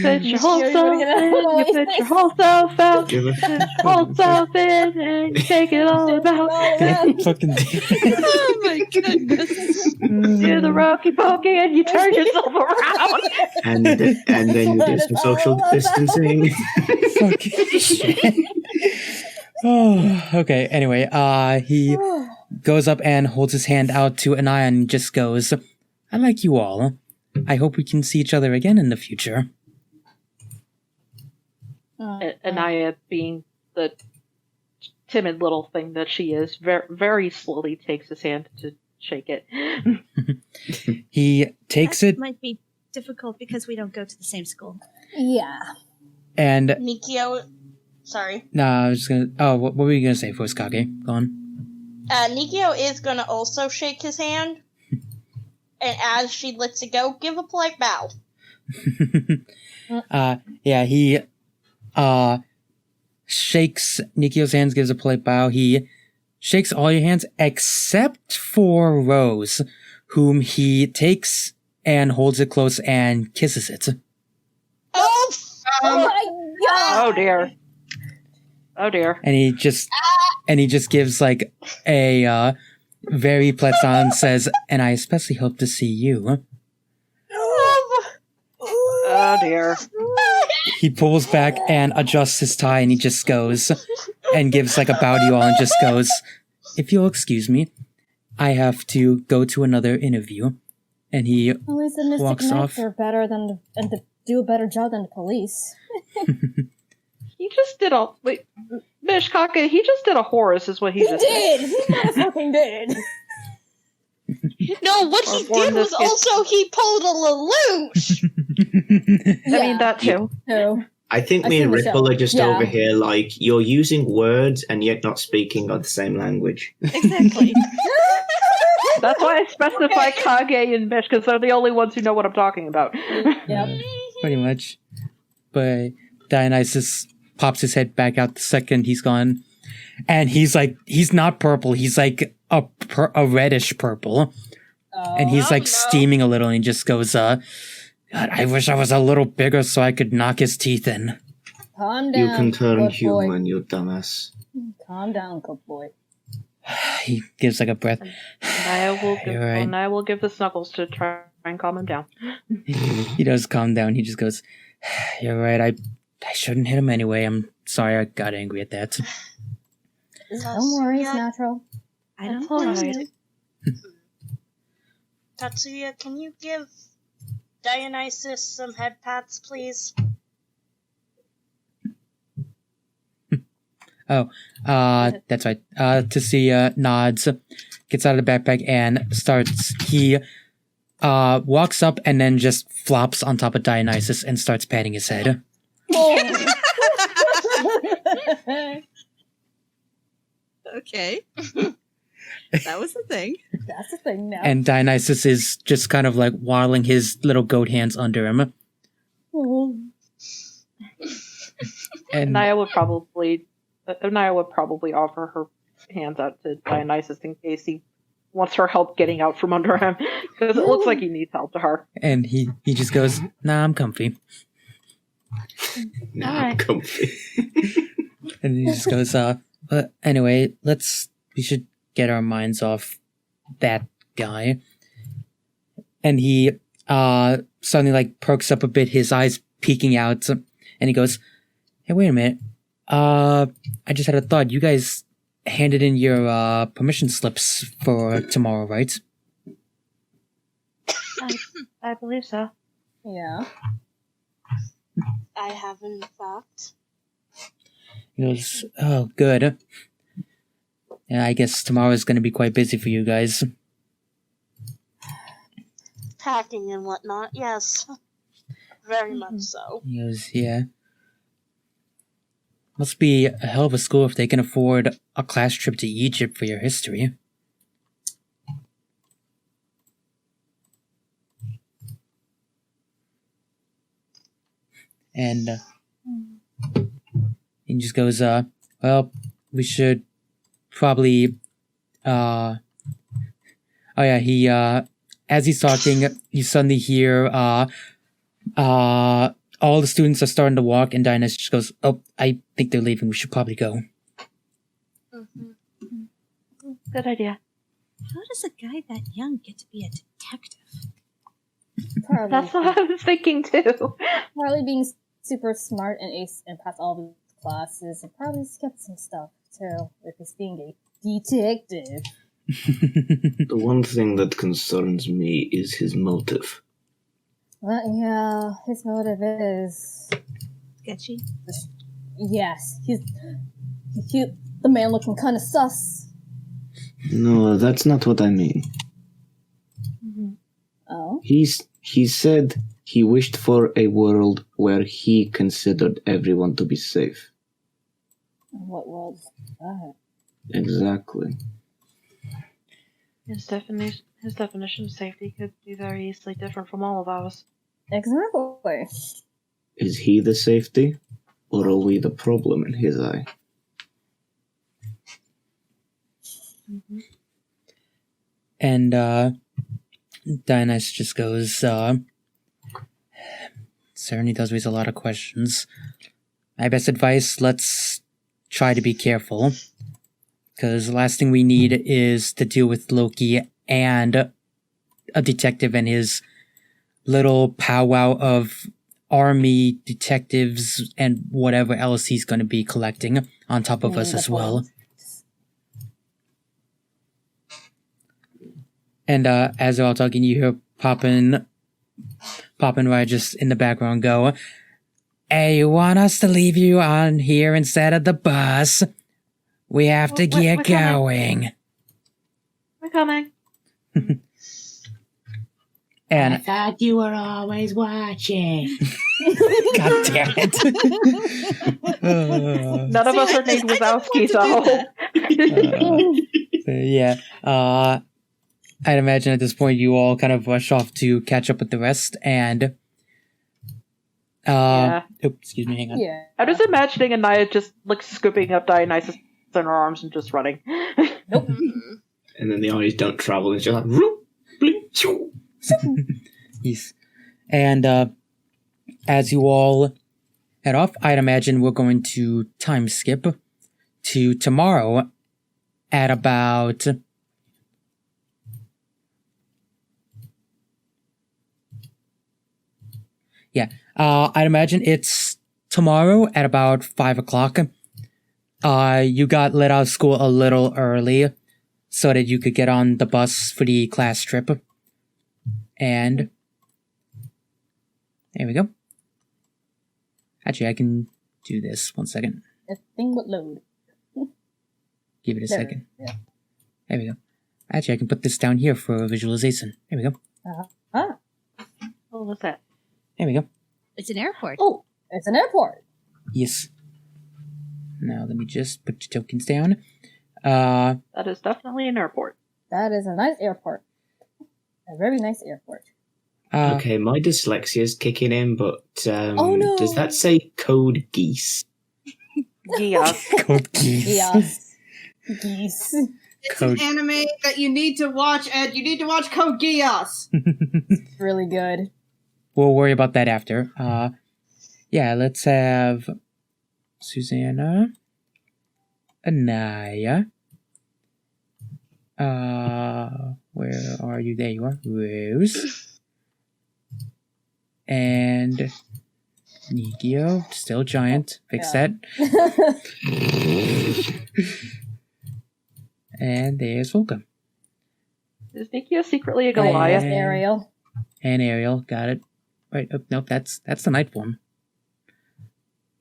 Put your whole self in, you put your whole self out, Give it. put your whole self in, and you take it all about. Fucking Oh my goodness. Do the Roki Pokey and you turn yourself around. And then you do some social distancing. fucking shit. Oh, okay. Anyway, he goes up and holds his hand out to Anaya and just goes, I like you all. I hope we can see each other again in the future. Anaya, being the timid little thing that she is, very, very slowly takes his hand to shake it. He takes it Might be difficult because we don't go to the same school. Yeah. and... Nikio, sorry. Nah, I was just gonna... Oh, what were you gonna say first, Kage? Go on. Nikio is gonna also shake his hand, and as she lets it go, give a polite bow. Yeah, he shakes Nikio's hands, gives a polite bow. He shakes all your hands except for Rose, whom he takes and holds it close and kisses it. Oh, Oh my god! Oh dear. Oh dear. And he just gives like a very pleasant and says, and I especially hope to see you. Oh dear. He pulls back and adjusts his tie and he just goes and gives like a bow to you all and just goes, if you'll excuse me, I have to go to another interview. And he At least the Mystic walks Knights off. are better than and to do a better job than the police. He just did a wait, Mishkaka, he just did a Horus is what he just did. He motherfucking did. no, what he Or did was this kid. also he pulled a lelouch. I mean that too. No. I think I me see and the Ripple show. are just Yeah. over here like, you're using words and yet not speaking the same language. Exactly. That's why I specify Kage and Mish, because they're the only ones who know what I'm talking about. Yep. pretty much. But Dionysus pops his head back out the second he's gone. And he's like, he's not purple. He's like a reddish purple. And he's like steaming a little and he just goes, God, I wish I was a little bigger so I could knock his teeth in. Calm down. You can turn good boy. human, you dumbass. Calm down, good boy. He gives like a breath. You're right. Naya will give the snuggles to try and calm him down. He does calm down. He just goes, you're right. I shouldn't hit him anyway. I'm sorry I got angry at that. Don't worry, it's natural. I don't Alright. think so. Tatsuya, can you give Dionysus some head pats, please? That's right. Tatsuya nods, gets out of the backpack and starts. He walks up and then just flops on top of Dionysus and starts patting his head. Okay. That was the thing. That's the thing now. And Dionysus is just kind of like waddling his little goat hands under him. And Naya would probably offer her hands out to Dionysus in case he wants her help getting out from under him, because it looks like he needs help to her. and he just goes, nah, I'm comfy. Nah, Alright. I'm comfy. And he just goes, but anyway, we should get our minds off that guy. And he suddenly like perks up a bit, his eyes peeking out, and he goes, hey, wait a minute. I just had a thought. You guys handed in your permission slips for tomorrow, right? I believe so. Yeah. I have, in fact. He goes, oh, good. Yeah, I guess tomorrow is going to be quite busy for you guys. Packing and whatnot, yes. Very much so. He goes, yeah. Must be a hell of a school if they can afford a class trip to Egypt for your history. And he just goes, well, we should probably, oh yeah, he, as he's talking, you suddenly hear, all the students are starting to walk, and Dinah just goes, oh, I think they're leaving, we should probably go. Good idea. How does a guy that young get to be a detective? Probably, That's what I was thinking too. probably being super smart and ace and pass all of his classes and probably skip some stuff too if he's being a detective. The one thing that concerns me is his motive. Well, yeah, his motive is Sketchy. yes, the man looking kind of sus. No, that's not what I mean. Oh, He said he wished for a world where he considered everyone to be safe. what world is that? Exactly. His definition of safety could be very easily different from all of ours. Exactly. Is he the safety, or are we the problem in his eye? And Dionysus just goes, certainly does raise a lot of questions. My best advice, let's try to be careful. Because the last thing we need is to deal with Loki and a detective and his little powwow of army detectives and whatever else he's going to be collecting on top of us as well. And as they're all talking, you hear Poppin right just in the background go, hey, you want us to leave you on here instead of the bus? We have to get we're going. We're coming. And I thought you were always watching. God damn it. None of us are named Wazowski, so. Yeah. I'd imagine at this point you all kind of rush off to catch up with the rest, and Yeah. Oh, excuse me, hang on. Yeah. I'm just imagining Anaya just like scooping up Dionysus in her arms and just running. Nope. And then the armies don't travel, it's just like, "Roop, blink, shoo." Yes. And as you all head off, I'd imagine we're going to time skip to tomorrow at about I'd imagine it's tomorrow at about 5 o'clock. You got let out of school a little early so that you could get on the bus for the class trip. And there we go. Actually, I can do this. 1 second. The thing would load. Give it a There. second. Yeah. There we go. Actually, I can put this down here for visualization. There we go. Ah. What was that? There we go. It's an airport. Oh, it's an airport. Yes. Now let me just put your tokens down. That is definitely an airport. That is a nice airport. A very nice airport. Okay, my dyslexia is kicking in, but Oh, no. does that say code geese? Yeah. Code keys. Yes. Geese. It's Code- an anime that you need to watch, Ed. You need to watch Code Geass. Really good. We'll worry about that after. Yeah, let's have Susanna, Anaya. Where are you? There you are. Rose. And Nikio, still giant. Fix Yeah. that. And there's Volca. Is Nikia secretly a Goliath? And- Ariel. And Ariel, got it. Wait, oh, nope, that's the night form.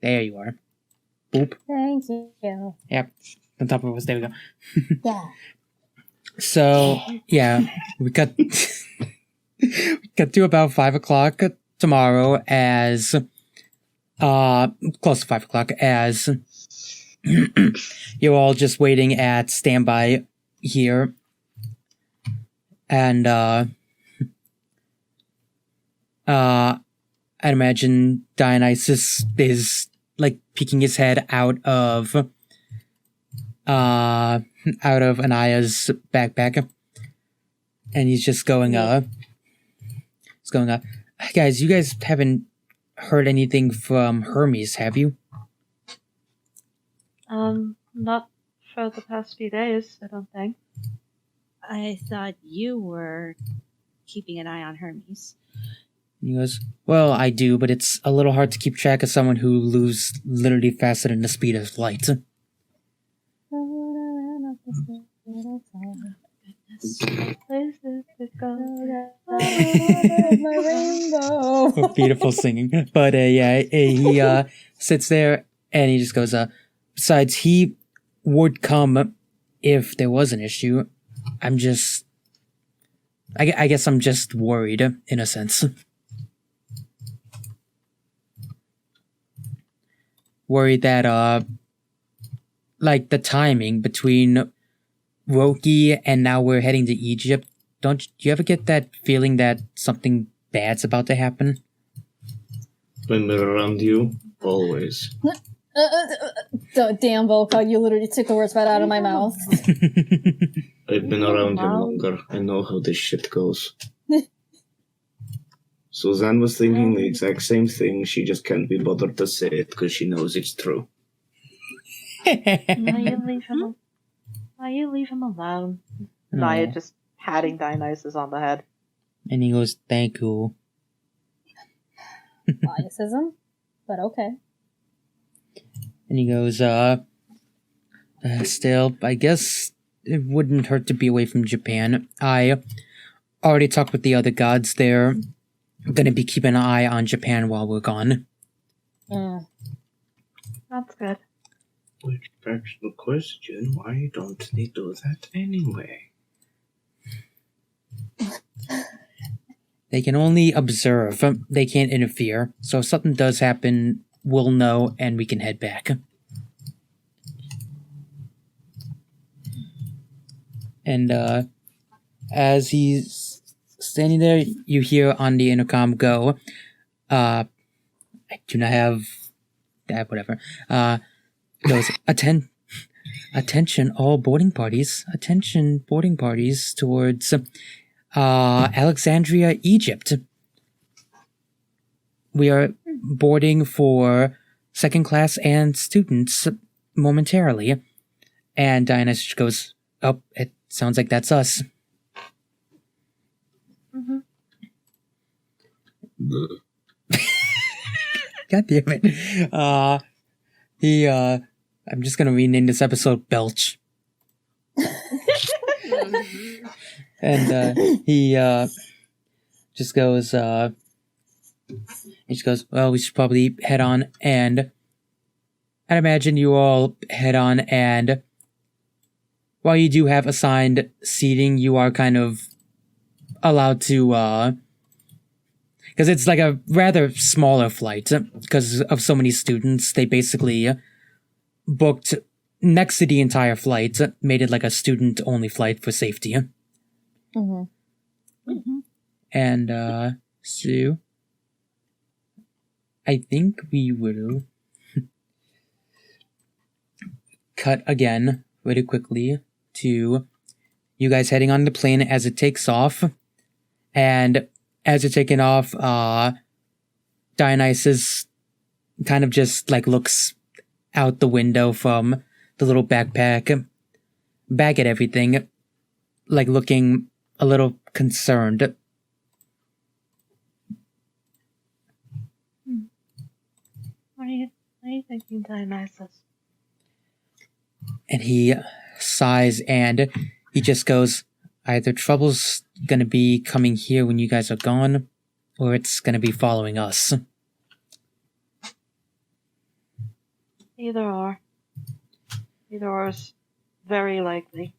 There you are. Boop. Thank you. Yep. On top of us, there we go. Yeah. So, yeah, we got to about 5 o'clock tomorrow as, close to 5 o'clock as you're all just waiting at standby here. And, I'd imagine Dionysus is like peeking his head out of Anaya's backpack, and he's just going guys, you guys haven't heard anything from Hermes, have you? Not for the past few days, I don't think. I thought you were keeping an eye on Hermes. And he goes, well, I do, but it's a little hard to keep track of someone who moves literally faster than the speed of light. Places to go. Beautiful singing. But he sits there and he just goes, besides, he would come if there was an issue. I guess I'm just worried, in a sense. Worried that, like, the timing between Roki and now we're heading to Egypt. Do you ever get that feeling that something bad's about to happen? When we're around you, always. Damn, Volko, you literally took the words right out of my mouth. I've been around you longer. I know how this shit goes. Suzanne was thinking the exact same thing. She just can't be bothered to say it because she knows it's true. Why you leave him alone? Naya just patting Dionysus on the head. And he goes, thank you. Biasism? But okay. And he goes, still, I guess it wouldn't hurt to be away from Japan. I already talked with the other gods. They're going to be keeping an eye on Japan while we're gone. That's good. Which begs the question, why don't they do that anyway? They can only observe. They can't interfere. So if something does happen, we'll know and we can head back. And as he's standing there, you hear on the intercom go, I do not have that, whatever. Goes, attention all boarding parties. Attention boarding parties towards Alexandria, Egypt. We are boarding for second class and students momentarily. And Dionysus goes, oh, it sounds like that's us. Mm-hmm. God damn it. I'm just gonna rename this episode Belch. And he just goes, well, we should probably head on, and I'd imagine you all head on, and while you do have assigned seating, you are kind of allowed to, because it's like a rather smaller flight, because of so many students, they basically booked next to the entire flight, made it like a student-only flight for safety. Mm-hmm. Mm-hmm. And, so, I think we will cut again, really quickly, to you guys heading on the plane as it takes off, and as you're taking off, Dionysus kind of just, like, looks out the window from the little backpack, back at everything, like looking a little concerned. What are you thinking, Dionysus? And he sighs and he just goes, either trouble's gonna be coming here when you guys are gone, or it's gonna be following us. Either or. Either or is very likely.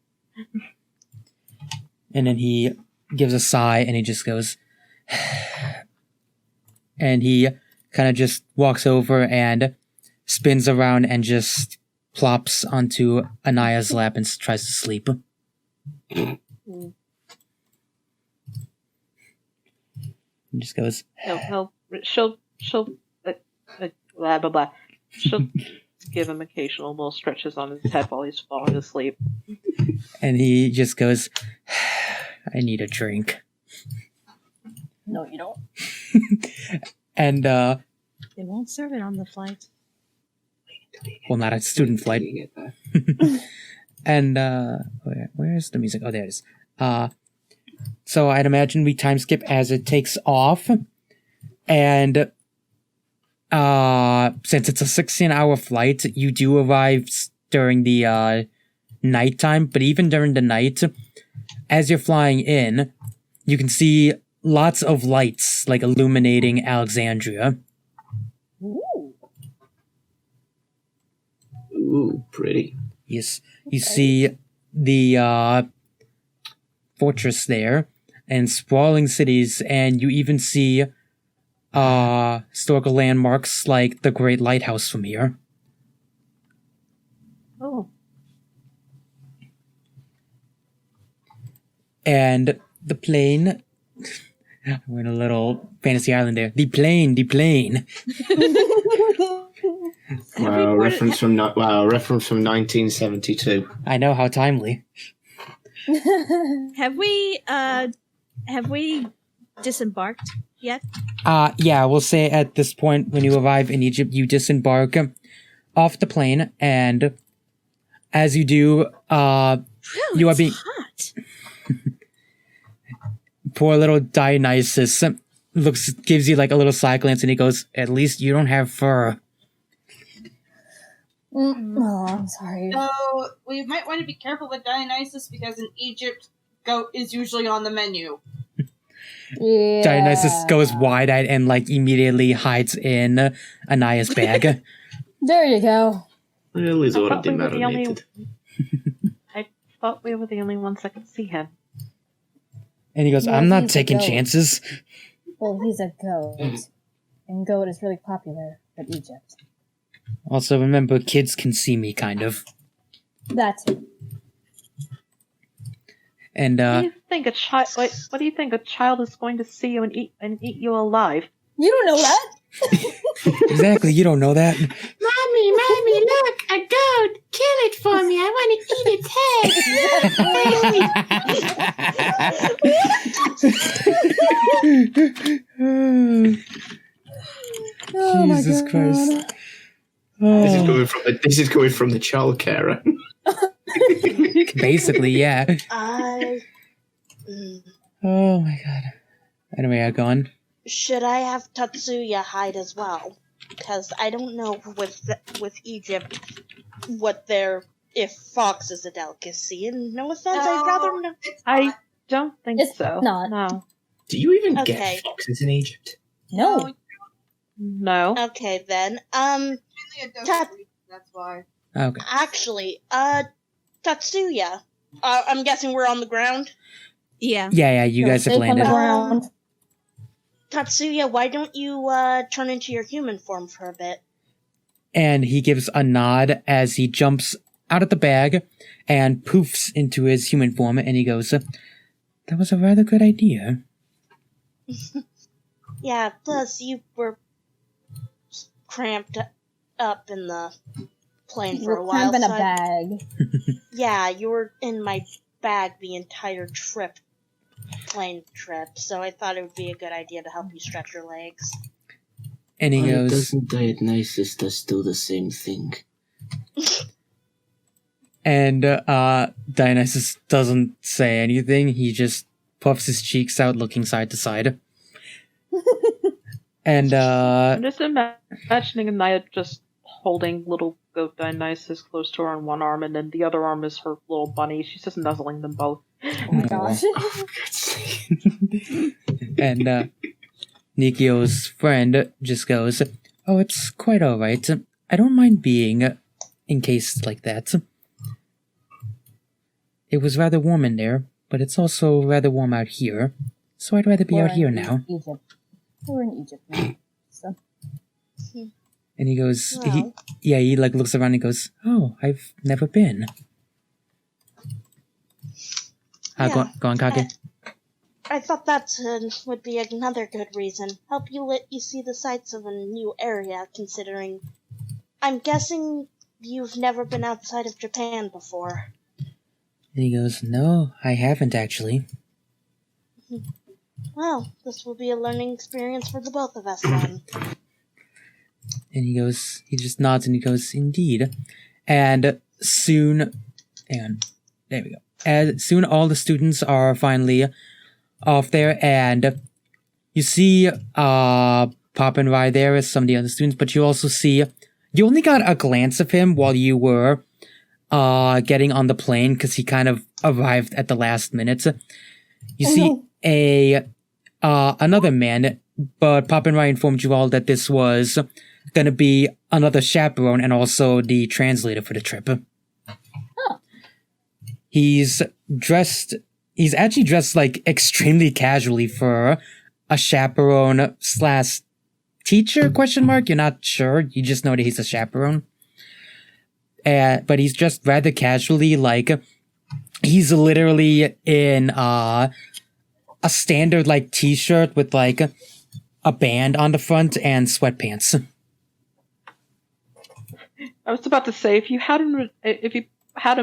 And then he gives a sigh and he just goes, and he kind of just walks over and spins around and just plops onto Anaya's lap and tries to sleep. Mm. He just goes, She'll she'll blah blah blah. She'll give him occasional little stretches on his head while he's falling asleep. And he just goes, I need a drink. No, you don't. And, They won't serve it on the flight. well, not a student flight. And, where's the music? Oh, there it is. So I'd imagine we time skip as it takes off. And, since it's a 16-hour flight, you do arrive during the, nighttime. But even during the night, as you're flying in, you can see lots of lights, like, illuminating Alexandria. Ooh, pretty. Yes, you see the fortress there and sprawling cities, and you even see historical landmarks like the Great Lighthouse from here. Oh. And the plane... We're in a little fantasy island there. The plane. Wow, reference from 1972. I know, how timely. Have we disembarked yet? Yeah, we'll say at this point, when you arrive in Egypt, you disembark off the plane, and as you do, you are being... hot. Poor little Dionysus gives you like a little side glance, and he goes, "At least you don't have fur." Oh, I'm sorry. So we might want to be careful with Dionysus because in Egypt, goat is usually on the menu. Yeah. Dionysus goes wide-eyed and like immediately hides in Anaya's bag. There you go. Well, he's I already thought we were the only- marinated. I thought we were the only ones that could see him. And he goes, Well, "I'm not he's a taking goat. chances." Well, he's a goat. And goat is really popular in Egypt. Also, remember, kids can see me, kind of. That too. And What do you think a child? What do you think a child is going to see you and eat you alive? You don't know that? exactly, you don't know that. Mommy, look, a goat. Kill it for me. I want to eat its head. Oh my Jesus God. Christ. This is Oh, coming from the child carer. basically, yeah. Mm, Oh my god. Anyway, go on. should I have Tatsuya hide as well? Because I don't know with Egypt what if fox is a delicacy. And no offense, I'd rather not. I don't think It's so. not. No. Do you even Okay. get foxes in Egypt? No. No. Okay then. Mainly a delicacy, that's why. Okay. Actually, Tatsuya. I'm guessing we're on the ground. Yeah. Yeah, you guys have Safe on the landed. ground. Tatsuya, why don't you turn into your human form for a bit? And he gives a nod as he jumps out of the bag and poofs into his human form, and he goes, "That was a rather good idea." Yeah, plus you were cramped up in the plane for We're a while. cramping a so bag. yeah, you were in my bag the entire plane trip, so I thought it would be a good idea to help you stretch your legs. And he Why goes, doesn't Dionysus just do the same thing? and Dionysus doesn't say anything. He just puffs his cheeks out, looking side to side. And I'm just imagining Anaya just holding little goat Dionysus close to her on one arm, and then the other arm is her little bunny. She's just nuzzling them both. Oh my gosh. and Nikio's friend just goes, "Oh, it's quite all right. I don't mind being encased like that. It was rather warm in there, but it's also rather warm out here, so I'd rather be We're out here in now." Egypt. We're in Egypt now. So. And he goes, Well. he like looks around and goes, "Oh, I've never been." Yeah. Go on, Kage. I thought that would be another good reason. Help you let you see the sights of a new area, considering... I'm guessing you've never been outside of Japan before. And he goes, no, I haven't actually. Well, this will be a learning experience for the both of us then. And he goes, he just nods and he goes, indeed. And soon, and there we go. And soon all the students are finally off there, and you see Poppin' right there as some of the other students, but you also see, you only got a glance of him while you were getting on the plane, because he kind of arrived at the last minute. You see another man, but Poppin' right informed you all that this was going to be another chaperone and also the translator for the trip. Oh. He's actually dressed like extremely casually for a chaperone slash teacher, question mark? You're not sure. You just know that he's a chaperone. But he's dressed rather casually, like he's literally in a standard like t-shirt with like a band on the front and sweatpants. I was about to say, if you had him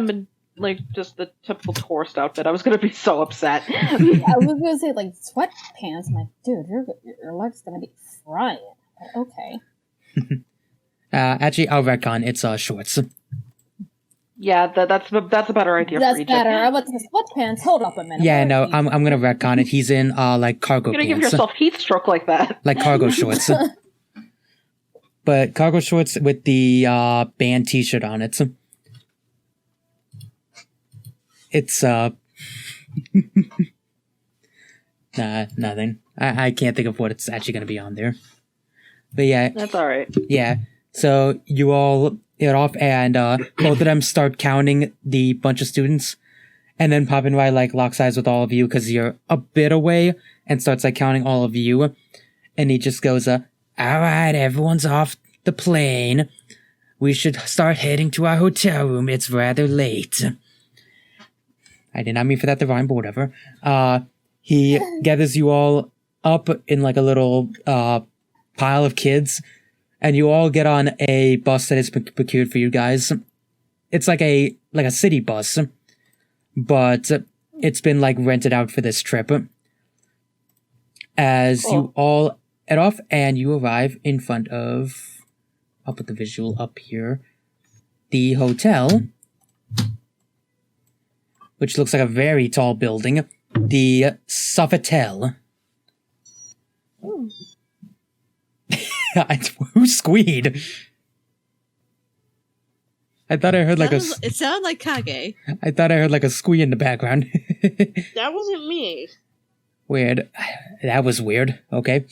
in like just the typical tourist outfit, I was gonna be so upset. I was gonna say like sweatpants. I'm like, dude, your leg's gonna be frying. Okay. Actually, I'll retcon. It's shorts. Yeah, that's a better idea. That's for better. I went to the sweatpants. Hold up a minute. Yeah, no, I'm gonna retcon it. He's in like cargo You're gonna pants. give yourself heat stroke like that. Like cargo shorts. But cargo shorts with the band t-shirt on it. It's nothing. I can't think of what it's actually gonna be on there. But yeah. That's alright. Yeah. So you all get off, and both of them start counting the bunch of students, and then Poppin' Rye like locks eyes with all of you because you're a bit away, and starts like counting all of you, and he just goes, all right, everyone's off the plane. We should start heading to our hotel room. It's rather late. I did not mean for that to rhyme, but whatever. He gathers you all up in like a little pile of kids, and you all get on a bus that is procured for you guys. It's like a city bus, but it's been like rented out for this trip. As you all head off, and you arrive in front of, I'll put the visual up here, the hotel, which looks like a very tall building, the Sofitel. Who squeed? I thought I heard like it sounded like Kage. I thought I heard like a squee in the background. That wasn't me. Weird. That was weird. Okay.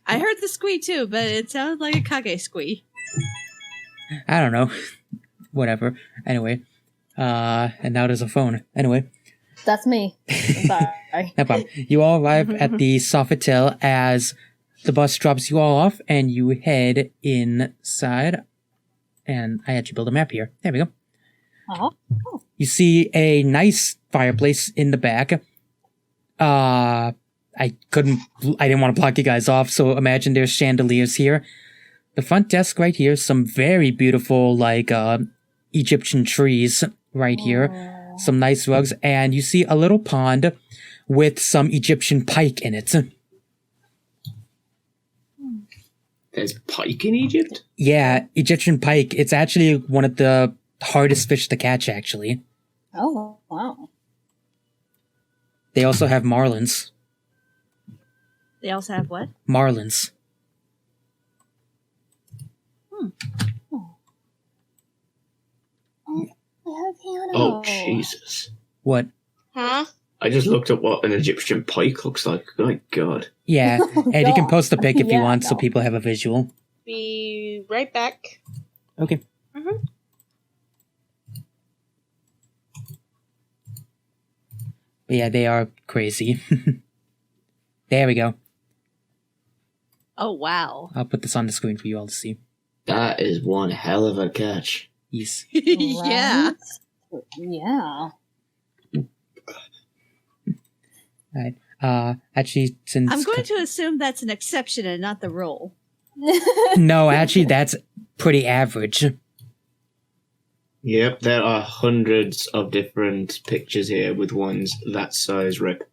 I heard the squee too, but it sounded like a Kage squee. I don't know. Whatever. Anyway. And now there's a phone. Anyway. That's me. Sorry. No problem. You all arrive at the Sofitel as the bus drops you all off, and you head inside. And I had you build a map here. There we go. Oh. You see a nice fireplace in the back. I didn't want to block you guys off, so imagine there's chandeliers here. The front desk right here, some very beautiful, like, Egyptian trees right here. Some nice rugs, and you see a little pond with some Egyptian pike in it. There's pike in Egypt? Yeah, Egyptian pike. It's actually one of the hardest fish to catch, actually. Oh, wow. They also have marlins. They also have what? Marlins. Oh, Jesus. What? Huh? I just looked at what an Egyptian pike looks like. My God. Yeah, and you can post a pic if you Yeah, want so no. people have a visual. Be right back. Okay. But yeah, they are crazy. There we go. Oh, wow. I'll put this on the screen for you all to see. That is one hell of a catch. Yes. Yeah. Yeah. Alright. Actually, since I'm going to assume that's an exception and not the rule. no, actually, that's pretty average. Yep, there are hundreds of different pictures here with ones that size, Rip.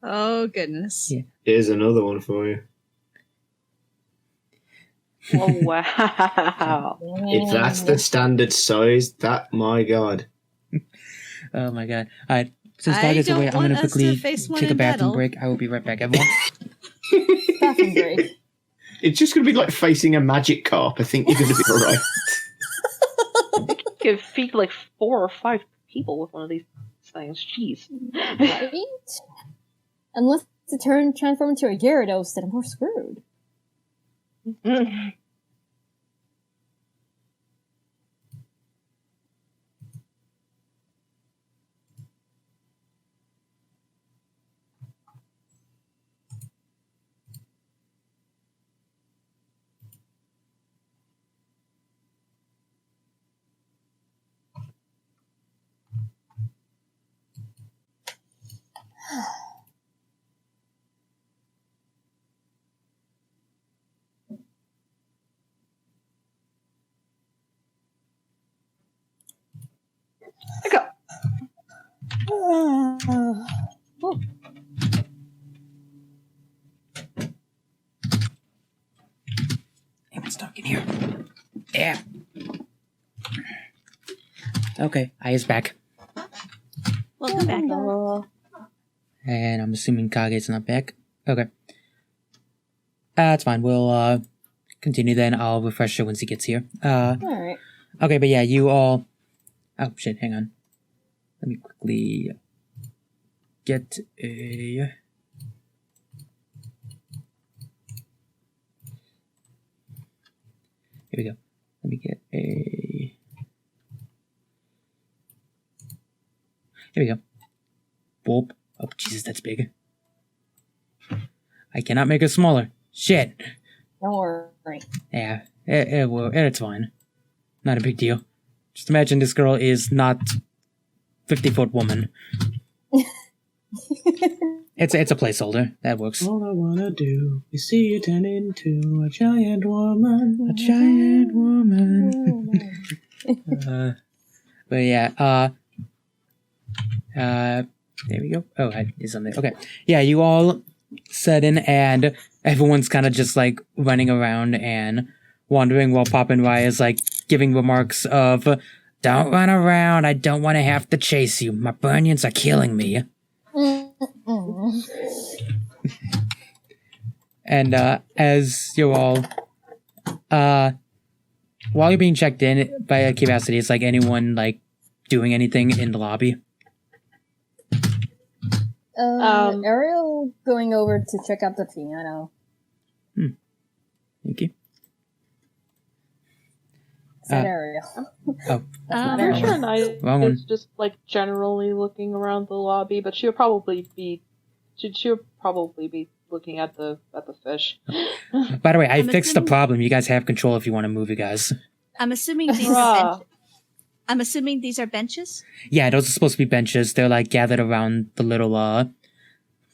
Oh, goodness. Yeah. Here's another one for you. Oh, wow. If that's the standard size, my god. Oh my god. Alright, since I Target's don't away, I'm want gonna us to quickly face one take a in bathroom battle. break. I will be right back, everyone. Bathroom break. It's just going to be like facing a magic carp. I think you're going to be alright. You could feed like 4 or 5 people with one of these things. Jeez. Right? Unless it transform into a Gyarados, then we're screwed. Damn, it's stuck in here. Yeah. Okay, I is back. Welcome back. And I'm assuming Kage's not back. Okay. That's fine. We'll continue then. I'll refresh her once he gets here. Alright. Okay, but yeah, you all... Oh, shit, hang on. Let me quickly get a... Here we go. Let me get a... Here we go. Bulb. Oh, Jesus, that's big. I cannot make it smaller. Shit. Don't worry. Yeah, it's fine. Not a big deal. Just imagine this girl is not 50-foot woman. It's a placeholder. That works. All I want to do is see you turn into a giant woman. A giant woman. But yeah, there we go. Oh, it's on there. Okay. Yeah, you all set in and everyone's kind of just like running around and wandering while Pop and Rye is like giving remarks of, "Don't run around. I don't want to have to chase you. My bunions are killing me." And as you're all, while you're being checked in by Curiosity, is like anyone like doing anything in the lobby? Ariel going over to check out the piano. Thank you. Is that Ariel? Oh, I'm sure Naya Wrong one. is just like generally looking around the lobby, but she'll probably be looking at the fish. by the way, I I'm fixed the assuming- problem. You guys have control if you want to move, you guys. I'm assuming these Bruh. are benches. I'm assuming these are benches. Yeah, those are supposed to be benches. They're like gathered around the little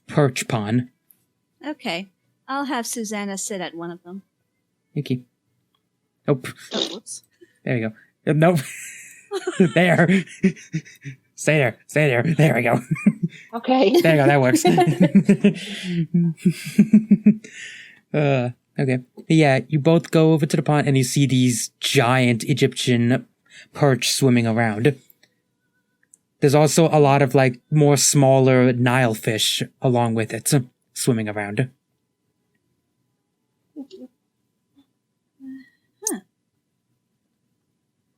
perch pond. Okay, I'll have Susanna sit at one of them. Thank you. Nope. Oh, whoops. There you go. Nope. There. Stay there. Stay there. There we go. Okay. There you go. That works. Okay. Yeah, you both go over to the pond and you see these giant Egyptian perch swimming around. There's also a lot of like more smaller Nile fish along with it swimming around.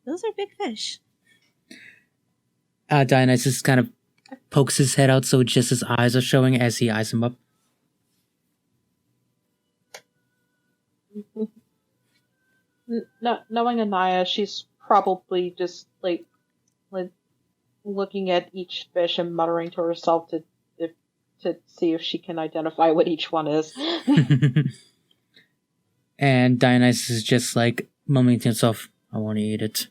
Those are big fish. Dionysus kind of pokes his head out so just his eyes are showing as he eyes him up. Knowing Anaya, she's probably just like looking at each fish and muttering to herself to see if she can identify what each one is. And Dionysus is just like mumbling to himself, "I want to eat it.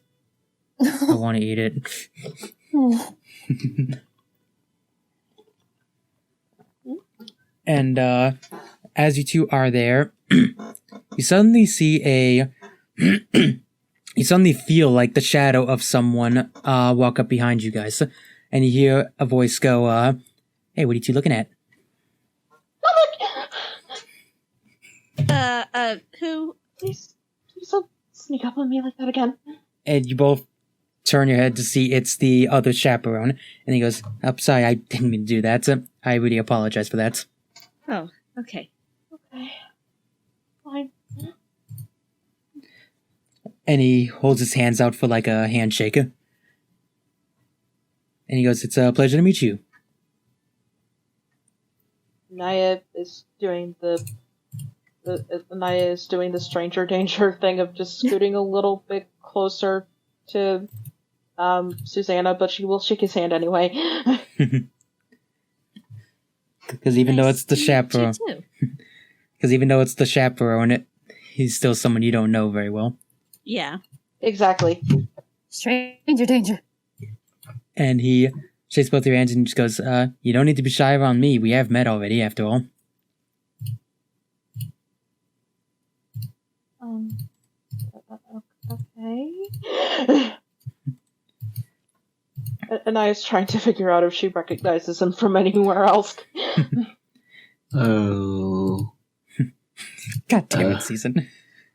I want to eat it." And as you two are there, you suddenly see a... you suddenly feel like the shadow of someone walk up behind you guys. And you hear a voice go, hey, what are you two looking at? Who? Please don't sneak up on me like that again. And you both turn your head to see it's the other chaperone. And he goes, oh, sorry, I didn't mean to do that. I really apologize for that. Oh, okay. Okay. Fine. And he holds his hands out for like a handshake. And he goes, it's a pleasure to meet you. Naya is doing the stranger danger thing of just scooting a little bit closer to Susanna, but she will shake his hand anyway. Because even though it's the chaperone, he's still someone you don't know very well. Yeah. Exactly. Stranger danger. And he shakes both your hands and just goes, you don't need to be shy around me. We have met already, after all. Okay. And I was trying to figure out if she recognizes him from anywhere else. Oh. God damn it, Season.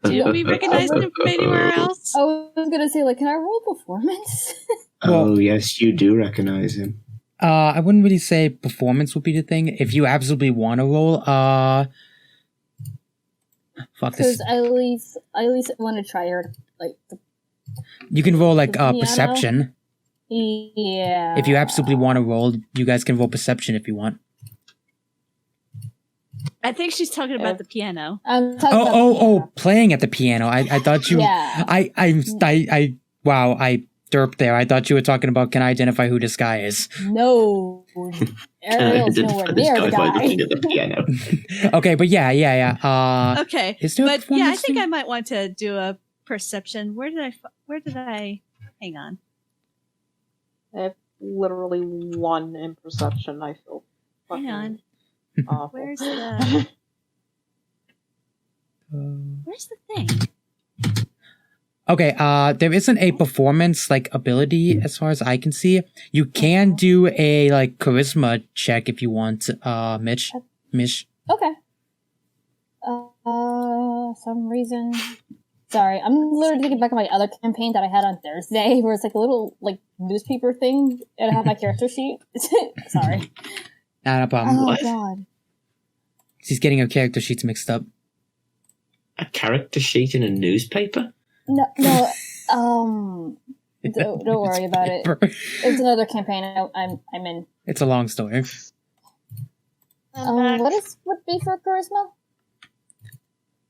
Do we recognize him from anywhere else? I was gonna say, like, can I roll performance? Oh, yes, you do recognize him. I wouldn't really say performance would be the thing. If you absolutely want to roll, fuck this. Because I at least want to try her, like, You can roll, like, piano? perception. Yeah. If you absolutely want to roll, you guys can roll perception if you want. I think she's talking about the piano. I'm talking about the piano. Playing at the piano. I thought you... Yeah. Wow, I derped there. I thought you were talking about can I identify who this guy is. No. Ariel's nowhere near the guy. The piano. Okay, but yeah. Okay, Is there a but yeah, I performance think thing? I might want to do a perception. Where did I... Hang on. I have literally 1 in perception. I feel Hang on. awful. Where's the thing? Okay, there isn't a performance, like, ability as far as I can see. You can do a, like, charisma check if you want, Mish. Okay. Some reason. Sorry, I'm literally thinking back on my other campaign that I had on Thursday, where it's like a little, like, newspaper thing, and I have my character sheet. Sorry. Not a problem. Oh, What? God. She's getting her character sheets mixed up. A character sheet in a newspaper? No, don't worry about it. It's another campaign I'm in. It's a long story. What would be for charisma?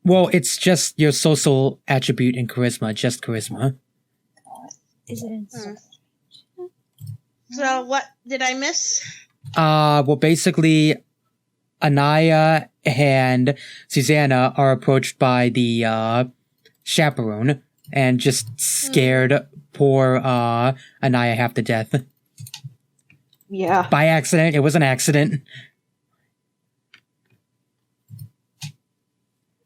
Well, it's just your social attribute in charisma, just charisma. Is it in? So what did I miss? Well, basically, Anaya and Susanna are approached by the chaperone and just scared poor Anaya half to death. Yeah. By accident. It was an accident.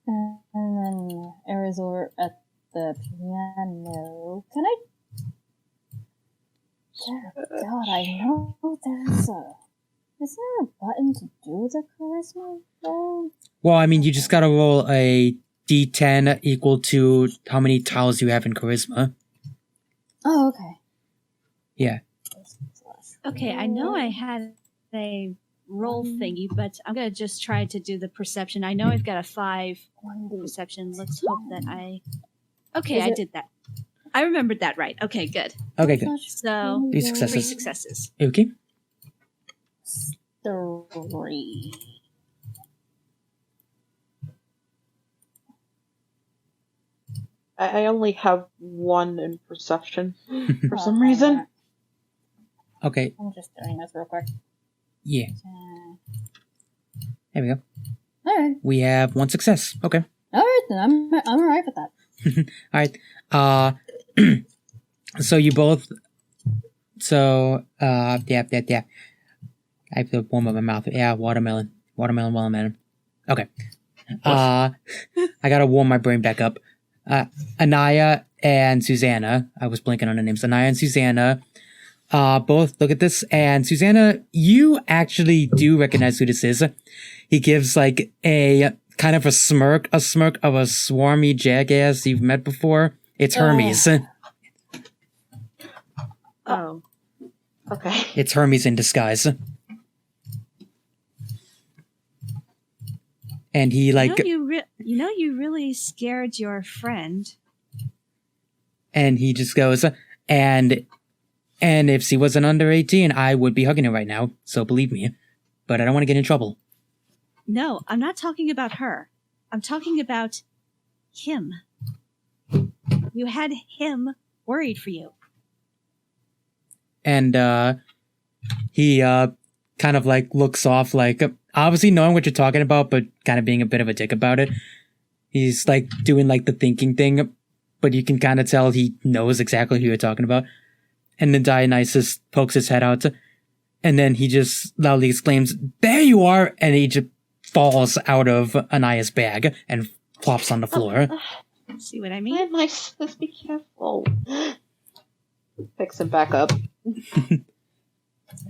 And then Aries over at the piano. Can I? God, I know there's a. Is there a button to do the charisma roll? Well, I mean, you just gotta roll a d10 equal to how many tiles you have in charisma. Oh, okay. Yeah. Okay, I know I had a roll thingy, but I'm gonna just try to do the perception. I know I've got a 5 perception. Let's hope that I... Okay, I did that. I remembered that right. Okay, good. Okay, good. So, 3 3 successes. successes. Okay. 3. I only have 1 in perception for some reason. Okay. I'm just doing this real quick. Yeah. There we go. Alright. We have 1 success. Okay. Alright, then I'm alright with that. Alright. So you both... So, yeah. I have to warm up my mouth. Yeah, watermelon. Watermelon. Okay. I gotta warm my brain back up. Anaya and Susanna, I was blanking on the names. Anaya and Susanna, both look at this, and Susanna, you actually do recognize who this is. He gives like a kind of a smirk of a swarmy jackass you've met before. It's Hermes. Oh. Okay. It's Hermes in disguise. And he like you really scared your friend. And he just goes, and if she wasn't under 18, I would be hugging her right now. So believe me. But I don't want to get in trouble. No, I'm not talking about her. I'm talking about him. You had him worried for you. And he kind of like looks off, like obviously knowing what you're talking about, but kind of being a bit of a dick about it. He's like doing like the thinking thing, but you can kind of tell he knows exactly who you're talking about. And then Dionysus pokes his head out, and then he just loudly exclaims, "There you are!" And he just falls out of Anaya's bag and flops on the floor. See what I mean? My sis, be careful. Picks him back up.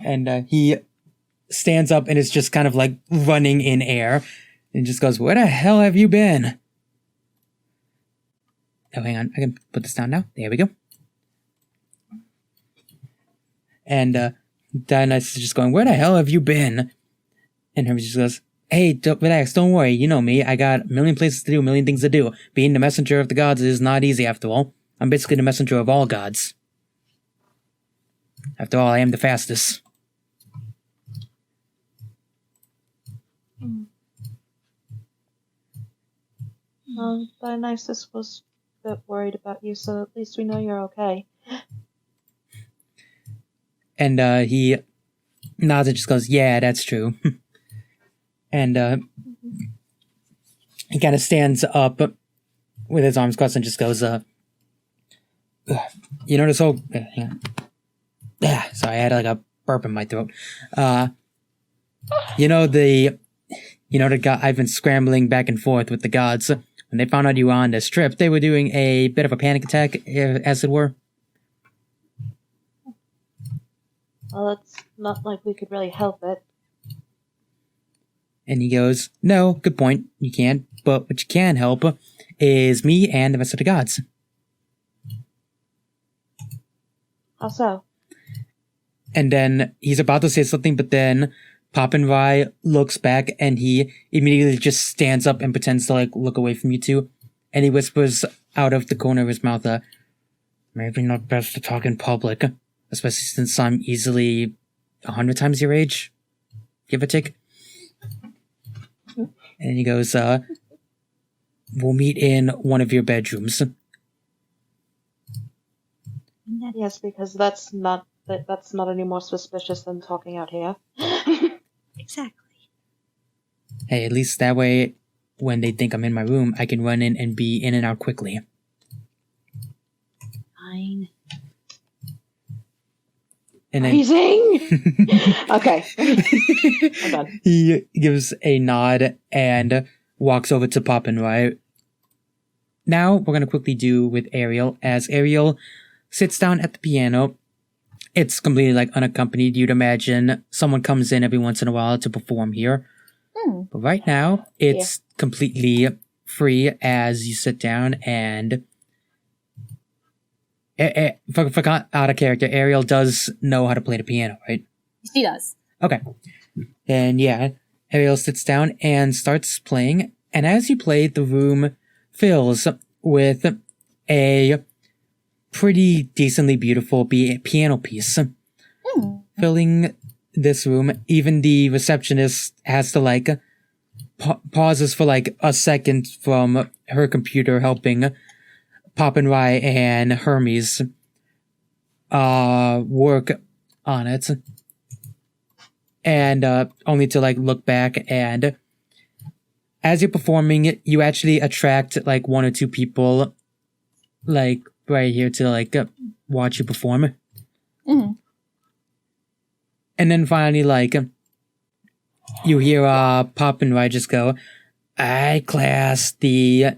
And he stands up and is just kind of like running in air and just goes, "Where the hell have you been?" Oh, hang on. I can put this down now. There we go. And Dionysus is just going, "Where the hell have you been?" And Hermes just goes, "Hey, relax. Don't worry. You know me. I got a million places to do, a million things to do. Being the messenger of the gods is not easy after all. I'm basically the messenger of all gods. After all, I am the fastest." Dionysus was a bit worried about you, so at least we know you're okay. And he nods and just goes, "Yeah, that's true." And he kind of stands up with his arms crossed and just goes, "You know this whole..." hang on. Sorry, I had like a burp in my throat. You know the god, I've been scrambling back and forth with the gods. When they found out you were on this trip, they were doing a bit of a panic attack, as it were. Well, it's not like we could really help it. And he goes, "No, good point. You can't. But what you can help is me and the rest of the gods." How so? And then he's about to say something, but then Poppin' Rye looks back and he immediately just stands up and pretends to like look away from you two. And he whispers out of the corner of his mouth, "Maybe not best to talk in public, especially since I'm easily 100 times your age, give or take." And he goes, "We'll meet in one of your bedrooms." Yes, because that's not any more suspicious than talking out here. Exactly. Hey, at least that way, when they think I'm in my room, I can run in and be in and out quickly. Fine. And then Amazing! Okay. I'm done. he gives a nod and walks over to Poppin' Rye. Now, we're going to quickly do with Ariel, as Ariel sits down at the piano. It's completely like unaccompanied. You'd imagine someone comes in every once in a while to perform here. But right now, it's completely free as you sit down and... Forgot out of character, Ariel does know how to play the piano, right? She does. Okay. And yeah, Ariel sits down and starts playing. And as you play, the room fills with a pretty decently beautiful piano piece. Filling this room, even the receptionist has to like pauses for like a second from her computer helping Poppin' Rye and Hermes work on it. And only to like look back, and as you're performing, you actually attract like one or two people like right here to like watch you perform. And then finally, like you hear Pop and Rye just go, "Alright, class, the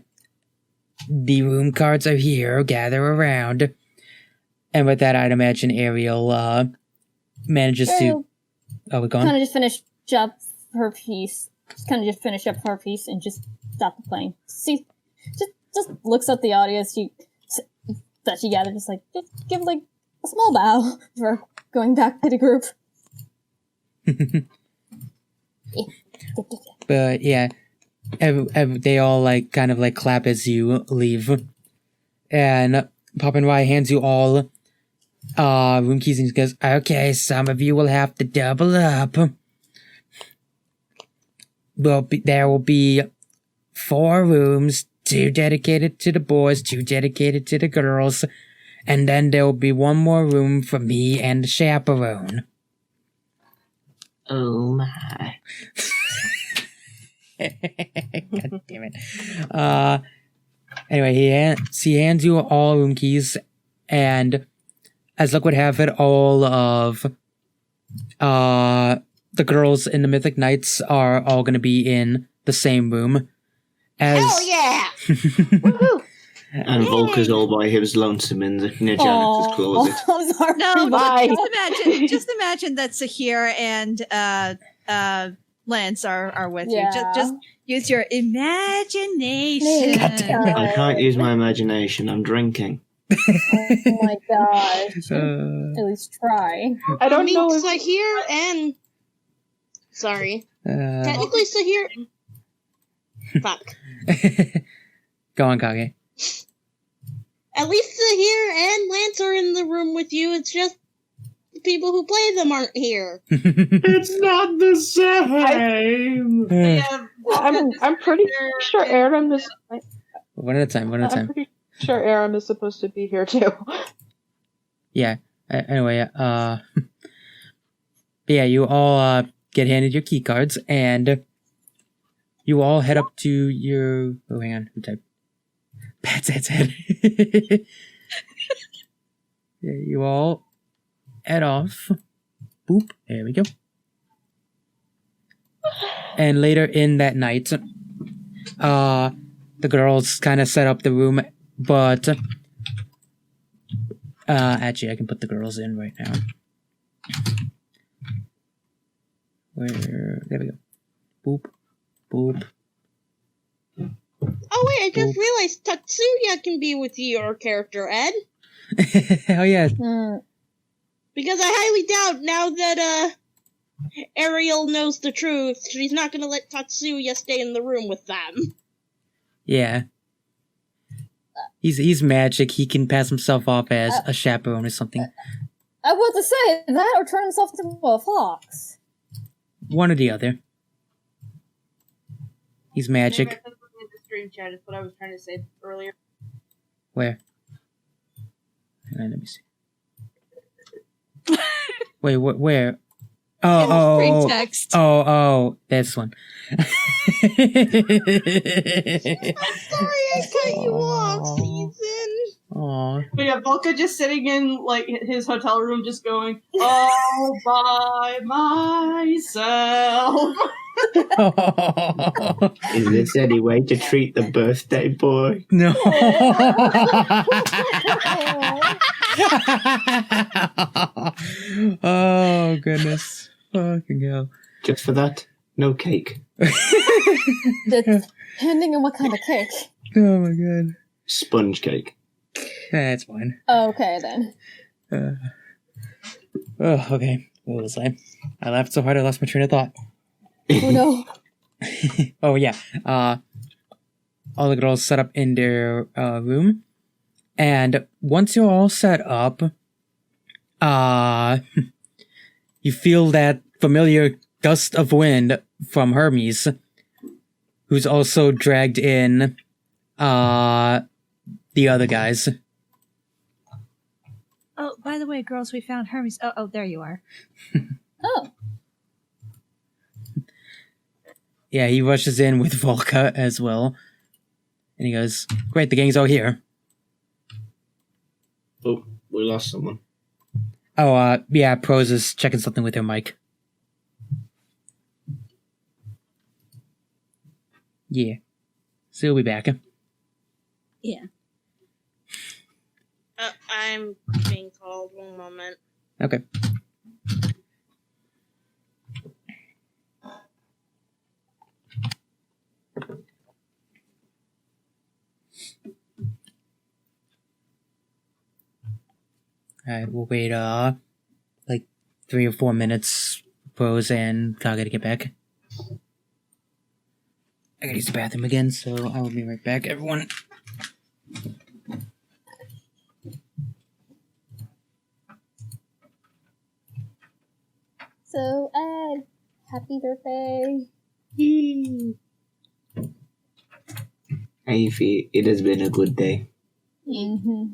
room cards are here, gather around." And with that, I'd imagine Ariel manages to... Oh, we're going? Kind of just finish up her piece. And just stop the playing. See, just looks at the audience that she gathered, just give a small bow for going back to the group. But yeah, they all kind of clap as you leave, and Pop and Rye hands you all room keys, and he goes, "Okay, some of you will have to double up. There will be 4 rooms, 2 dedicated to the boys, 2 dedicated to the girls, and then there will be 1 more room for me and the chaperone." Oh my. God damn it. Anyway, he hands you all room keys, and as luck would have it, all of the girls in the Mythic Knights are all going to be in the same room. Hell yeah! Woohoo! And Volker's all by his lonesome in the janitor's closet. I'm sorry. No, Bye. just imagine that Sahir and Lance are with you. Just use your imagination. I can't use my imagination. I'm drinking. Oh my gosh. At least try. I don't know. Sahir and... Sorry. Technically Sahir... Fuck. Go on, Kage. At least Sahir and Lance are in the room with you. It's just the people who play them aren't here. It's not the same. I'm pretty sure Aram is. One at a time. I'm pretty sure Aram is supposed to be here too. Yeah. Anyway, yeah, you all get handed your key cards, and you all head up to your... Oh, hang on. Who typed? Pat's head. Yeah, you all head off. Boop. There we go. And later in that night, the girls kind of set up the room, but actually I can put the girls in right now. There we go. Boop. Boop. Oh wait, I just realized Tatsuya can be with your character, Ed. Oh yeah. Because I highly doubt now that Ariel knows the truth, she's not gonna let Tatsuya stay in the room with them. Yeah. He's magic. He can pass himself off as a chaperone or something. I was to say that or turn himself into a fox. One or the other. He's magic. Maybe I was looking at the stream chat is what I was trying to say earlier. Where? Let me see. Wait, where? Oh, text. Oh, this one. I'm sorry I cut you off, Season. Aw. But yeah, Volka just sitting in like his hotel room, just going all by myself. Is this any way to treat the birthday boy? No. Oh, goodness. Fucking hell. Just for that, no cake. Depending on what kind of cake. Oh, my God. Sponge cake. That's fine. Okay, then. Okay. What was I? I laughed so hard I lost my train of thought. Oh, no. Oh, yeah. All the girls set up in their room. And once you're all set up, you feel that familiar gust of wind from Hermes, who's also dragged in the other guys. Oh, by the way, girls, we found Hermes. Oh, there you are. Oh. Yeah, he rushes in with Volka as well. And he goes, "Great, the gang's all here." Oh, we lost someone. Oh, yeah, Prose is checking something with her mic. Yeah. So he'll be back. Yeah. I'm being called. One moment. Okay. Alright, we'll wait, like 3 or 4 minutes, Rose and Kaga to get back. I gotta use the bathroom again, so I will be right back, everyone. So, Ed, happy birthday. Hey, Fee, it has been a good day. Mm-hmm.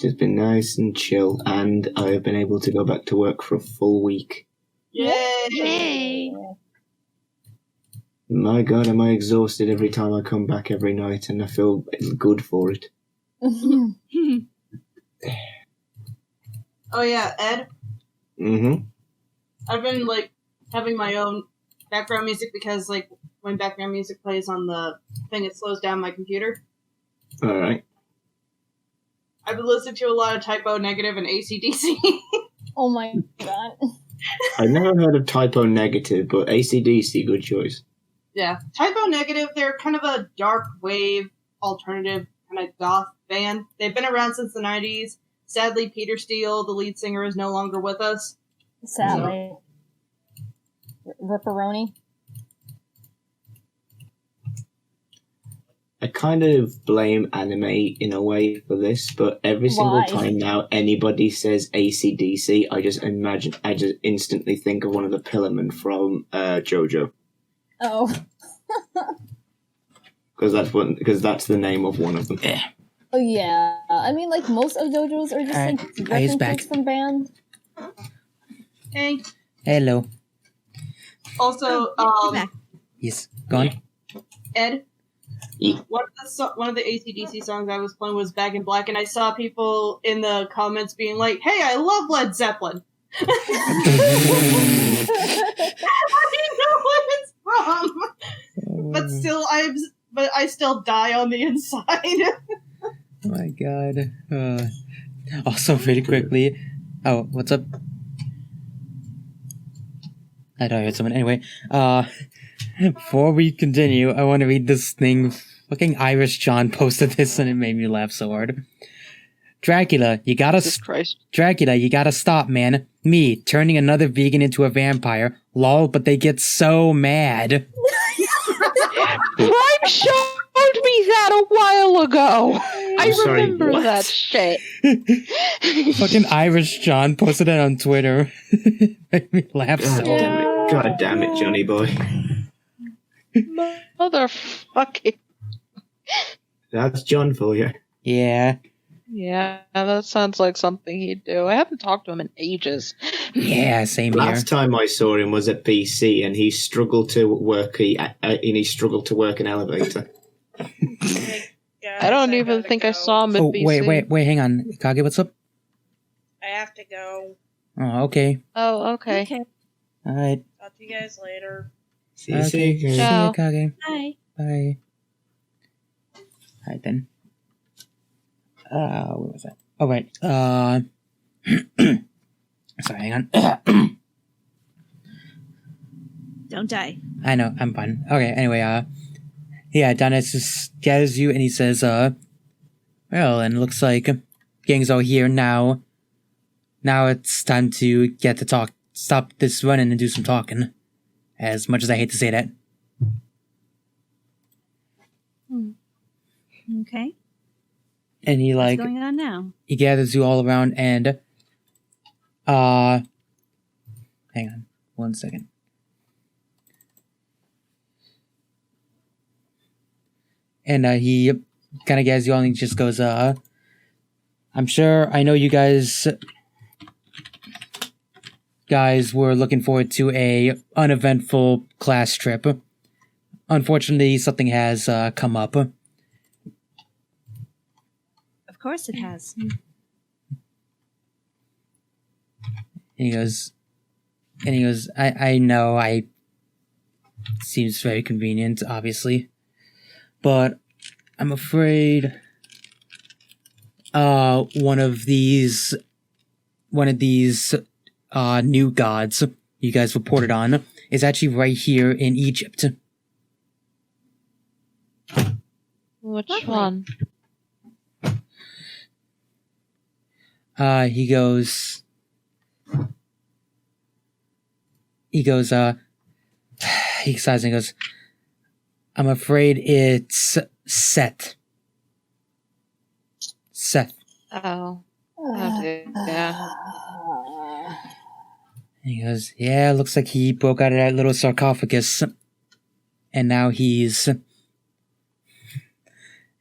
It's been nice and chill, and I have been able to go back to work for a full week. Yay! My God, am I exhausted every time I come back every night, and I feel good for it. Oh yeah, Ed. Mm-hmm. I've been like having my own background music because like when background music plays on the thing, it slows down my computer. All right. I've been listening to a lot of Typo Negative and AC/DC. Oh my god. I've never heard of Typo Negative, but AC/DC, good choice. Yeah, Typo Negative, they're kind of a dark wave, alternative, kind of goth band. They've been around since the 90s. Sadly, Peter Steele, the lead singer, is no longer with us. Sadly. Ripperoni. I kind of blame anime in a way for this, but every single Why? time now anybody says AC/DC, I just instantly think of one of the Pillarmen from JoJo. Oh. Because that's the name of one of them. Oh yeah. I mean, like, most of JoJo's are just, Alright, like, Aya's back. references from band. Hey. Hello. Also, back. Yes, go on. Ed, Yeah. one of the AC/DC songs I was playing was Back in Black, and I saw people in the comments being like, "Hey, I love Led Zeppelin." I know what it's from, but still, I still die on the inside. Oh my god. Also, really quickly. Oh, what's up? I thought I heard someone. Anyway, before we continue, I want to read this thing. Fucking Irish John posted this and it made me laugh so hard. Dracula, you gotta stop, man. Me, turning another vegan into a vampire. Lol, but they get so mad. Prime showed me that a while ago. I sorry, remember what? that shit. Fucking Irish John posted it on Twitter. Made me laugh so God damn hard. it. God damn it, Johnny boy. Motherfucking. That's John for you. Yeah. Yeah, that sounds like something he'd do. I haven't talked to him in ages. Yeah, same here. Last time I saw him was at BC, and he struggled to work. He struggled to work an elevator. I don't even think I saw him at Oh, BC. wait, hang on. Kage, what's up? I have to go. Oh, okay. Oh, okay. Alright. Talk to you guys later. See you Okay. soon. See Ciao. ya, Kage. Bye. Bye. Alright then. Where was that? Oh, right. Sorry, hang on. Don't die. I know, I'm fine. Okay, anyway, yeah, Dennis just gathers you and he says, well, and it looks like gang's all here now. Now it's time to get to talk. Stop this running and do some talking. As much as I hate to say that. Okay. And he, like, What's going on now? he gathers you all around and, hang on 1 second. And, he kind of gathers you all and he just goes, I'm sure I know you guys were looking forward to a uneventful class trip. Unfortunately, something has, come up. Of course it has. And he goes, I know, seems very convenient, obviously. but I'm afraid one of these new gods you guys reported on is actually right here in Egypt. Which one? He goes, he sighs and goes, I'm afraid it's Seth. Oh. Yeah. He goes, yeah, looks like he broke out of that little sarcophagus. And now he's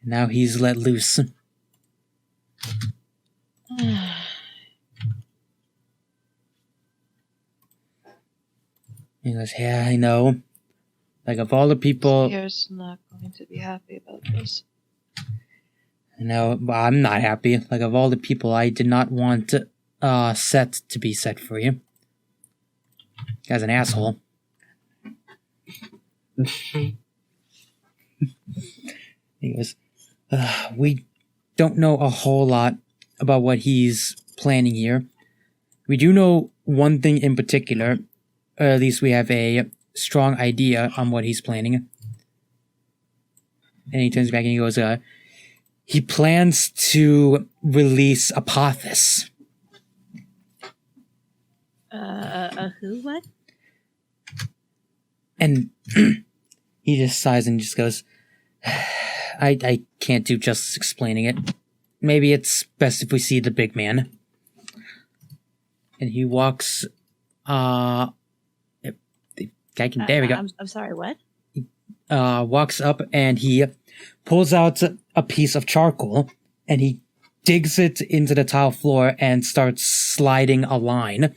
let loose. He goes, yeah, I know. Like, of all the people... Here's not going to be happy about this. No, I'm not happy. Like, of all the people, I did not want Seth to be set free. Guy's an asshole. He goes, we don't know a whole lot about what he's planning here. We do know one thing in particular, or at least we have a strong idea on what he's planning. And he turns back and he goes, he plans to release Apophis. Who? What? And he just sighs and just goes, I can't do justice explaining it. Maybe it's best if we see the big man. And he walks, there we go. I'm sorry, what? Walks up and he pulls out a piece of charcoal and he digs it into the tile floor and starts sliding a line.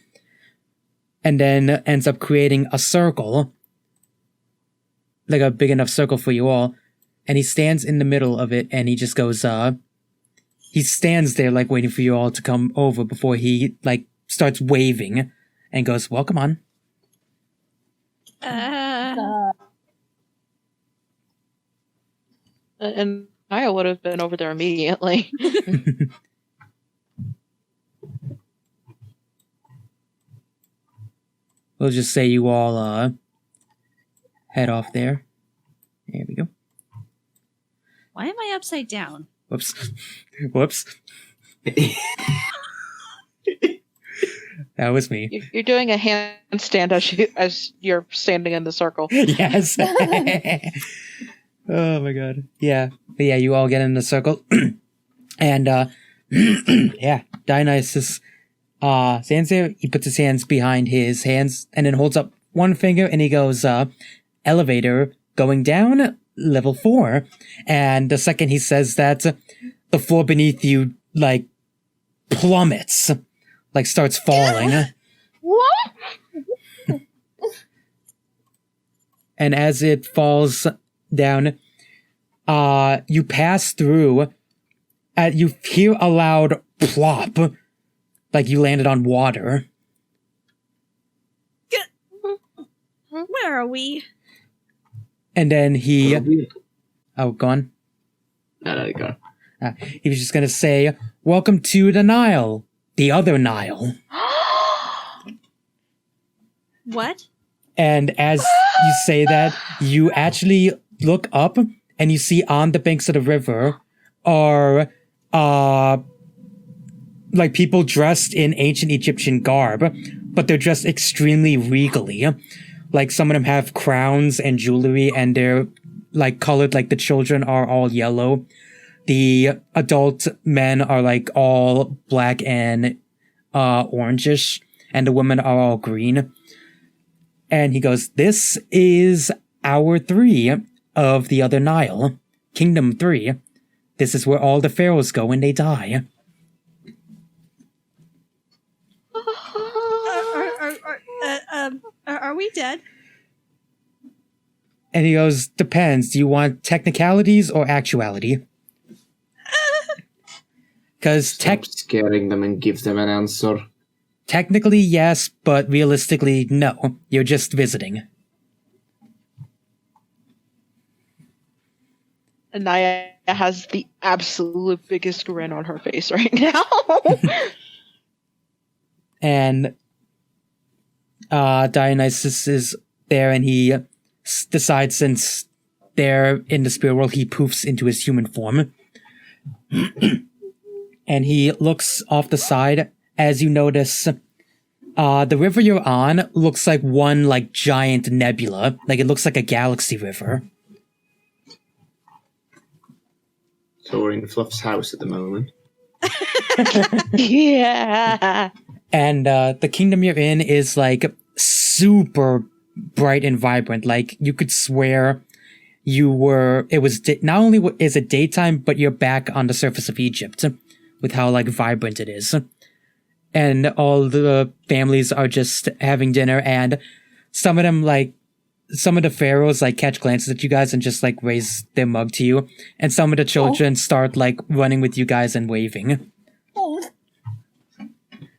And then ends up creating a circle, like a big enough circle for you all. And he stands in the middle of it and he just goes, he stands there like waiting for you all to come over before he like starts waving and goes, welcome on. And I would have been over there immediately. We'll just say you all head off there. There we go. Why am I upside down? Whoops. Whoops. That was me. You're doing a handstand as you're standing in the circle. Yes. Oh my god. Yeah. But yeah, you all get in the circle. And yeah, Dionysus stands there. He puts his hands behind his hands and then holds up one finger and he goes, elevator going down, level 4. And the second he says that, the floor beneath you, like, plummets. Like, starts falling. What? And as it falls down, you pass through, you hear a loud plop, like you landed on water. Where are we? And then he... Oh, go on. No, go on. He was just gonna say, welcome to the Nile. The other Nile. What? And as you say that, you actually look up and you see on the banks of the river are, like people dressed in ancient Egyptian garb, but they're dressed extremely regally. Like some of them have crowns and jewelry and they're like colored like the children are all yellow. The adult men are like all black and orangish, and the women are all green. And he goes, this is Hour 3 of the other Nile, Kingdom 3. This is where all the pharaohs go when they die. Are we dead? And he goes, depends. Do you want technicalities or actuality? Because Stop scaring them and give them an answer. Technically, yes, but realistically, no. You're just visiting. Anaya has the absolute biggest grin on her face right now. And Dionysus is there, and he decides, since they're in the spirit world, he poofs into his human form. And he looks off the side as you notice the river you're on looks like one like giant nebula. Like it looks like a galaxy river. So we're in Fluff's house at the moment. Yeah. And the kingdom you're in is like super bright and vibrant. Like you could swear not only is it daytime, but you're back on the surface of Egypt with how like vibrant it is. And all the families are just having dinner, and some of the pharaohs like catch glances at you guys and just like raise their mug to you. And some of the children start like running with you guys and waving.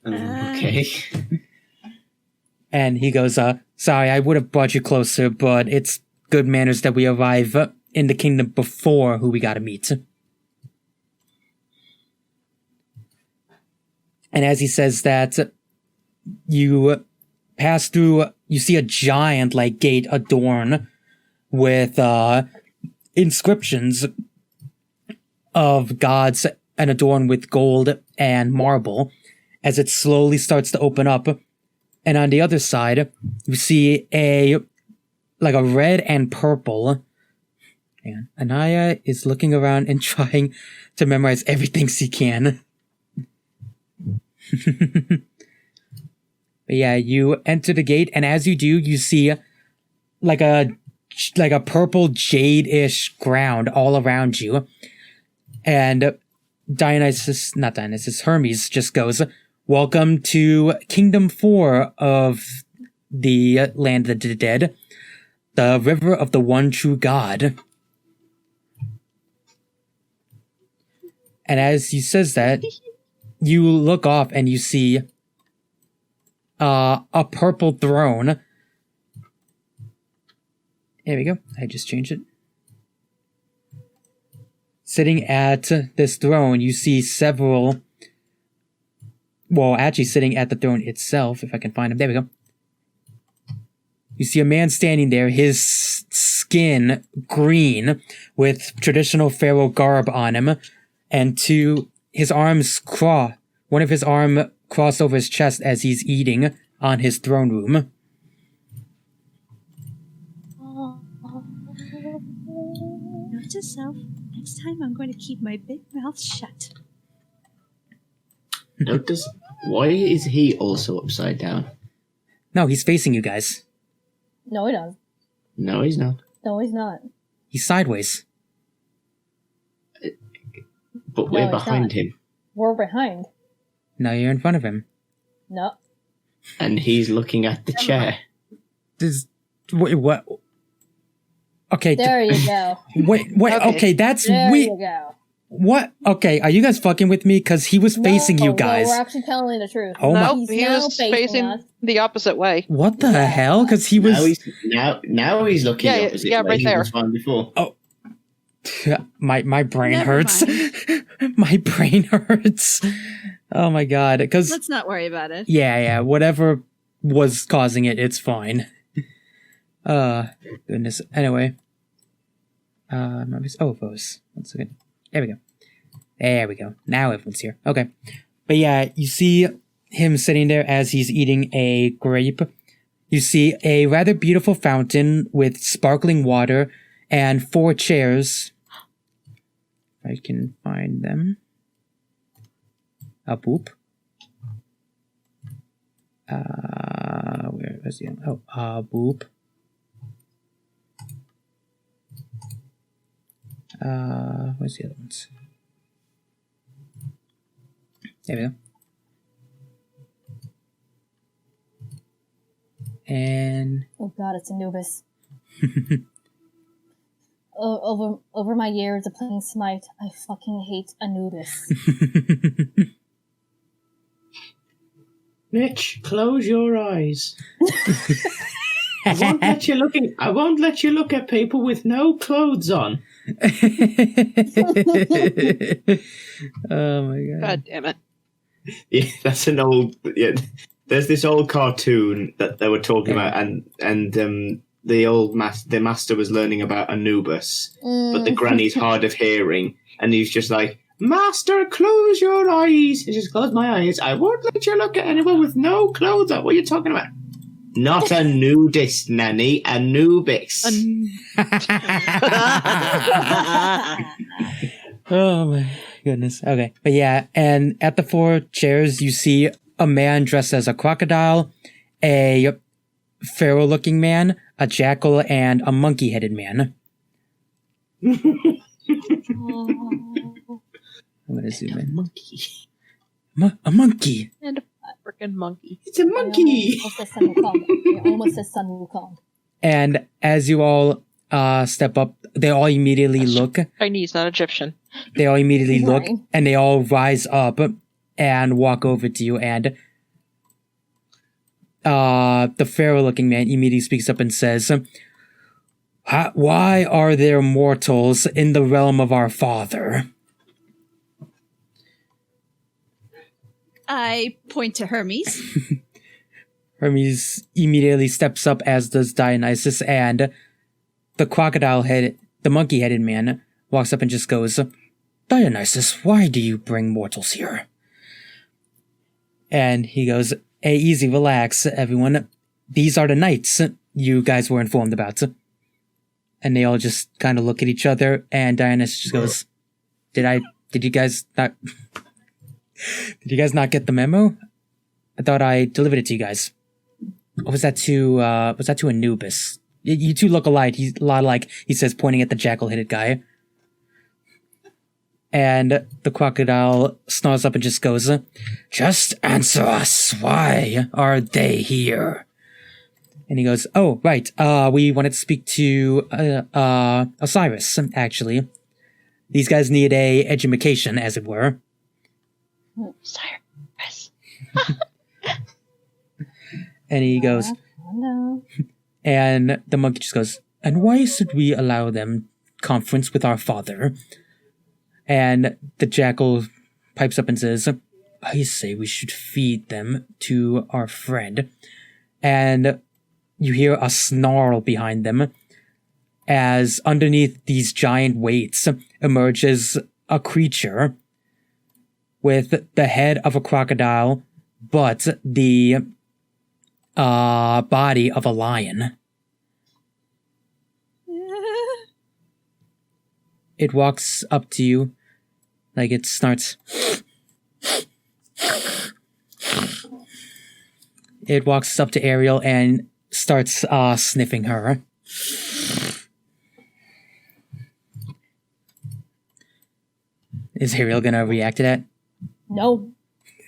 Okay. And he goes, sorry, I would have brought you closer, but it's good manners that we arrive in the kingdom before who we gotta meet. And as he says that, you pass through, you see a giant like gate adorned with inscriptions of gods and adorned with gold and marble as it slowly starts to open up. And on the other side, you see a red and purple. And Anaya is looking around and trying to memorize everything she can. But yeah, you enter the gate, and as you do, you see like a purple jade-ish ground all around you. And Hermes just goes, "Welcome to Kingdom 4 of the Land of the Dead, the River of the One True God." And as he says that, you look off and you see a purple throne. There we go. I just changed it. Sitting at this throne, you see several... Well, actually sitting at the throne itself, if I can find him. There we go. You see a man standing there, his skin green, with traditional pharaoh garb on him, and his arms one of his arm crossed over his chest as he's eating on his throne room. Note to self, next time I'm going to keep my big mouth shut. Why is he also upside down? No, he's facing you guys. No, he doesn't. No, he's not. No, he's not. He's sideways. But we're behind him. We're behind. Now you're in front of him. No. And he's looking at the chair. Wait, what? Okay. There you go. Wait, okay, that's there weird. You go. What? Okay, are you guys fucking with me? Because he was facing you guys. No, we're actually telling the truth. Oh my! He was facing us. the opposite way. What the hell? Because he was... Now he's looking the opposite way. Yeah, right there. He was fine before. Oh. My brain Never hurts. My brain hurts. Oh my god. Because let's not worry about it. Yeah. Whatever was causing it, it's fine. Goodness. Anyway. Ophis. Once again. There we go. Now everyone's here. Okay. But yeah, you see him sitting there as he's eating a grape. You see a rather beautiful fountain with sparkling water and 4 chairs. If I can find them. Boop. Where is the other? Boop. Where's the other ones? There we go. And oh god, it's Anubis. Over my years of playing Smite, I fucking hate Anubis. Mitch, close your eyes. I won't let you look at people with no clothes on. Oh my god. God damn it. Yeah, that's an old. Yeah, there's this old cartoon that they were talking about, and the master was learning about Anubis, but the granny's hard of hearing, and he's just like, "Master, close your eyes." He just close my eyes. I won't let you look at anyone with no clothes on. What are you talking about? Not a nudist, Nanny. Anubis. Oh my goodness. Okay. But yeah, and at the 4 chairs, you see a man dressed as a crocodile, a pharaoh-looking man, a jackal, and a monkey-headed man. I'm gonna zoom in. Monkey. A monkey! And a freaking monkey. It's a monkey! Almost says Sun Wukong. And as you all step up, they all immediately look. Chinese, not Egyptian. They all immediately look, Right. and they all rise up and walk over to you, and the pharaoh-looking man immediately speaks up and says, "Why are there mortals in the realm of our father?" I point to Hermes. Hermes immediately steps up, as does Dionysus, and the monkey-headed man walks up and just goes, "Dionysus, why do you bring mortals here?" And he goes, "Hey, easy, relax, everyone. These are the knights you guys were informed about." And they all just kind of look at each other, and Dionysus just goes, did you guys not get the memo? I thought I delivered it to you guys. Or was that to Anubis? You two look alike. He's a lot alike, he says, pointing at the jackal-headed guy. And the crocodile snarls up and just goes, "Just answer us. Why are they here?" And he goes, "Oh, right. We wanted to speak to Osiris, actually. These guys need a education, as it were." Cyrus. And he goes, Oh no. and the monkey just goes, "And why should we allow them conference with our father?" And the jackal pipes up and says, "I say we should feed them to our friend." And you hear a snarl behind them as underneath these giant weights emerges a creature with the head of a crocodile, but the body of a lion. It walks up to you, like it starts. It walks up to Ariel and starts sniffing her. Is Ariel gonna react to that? No.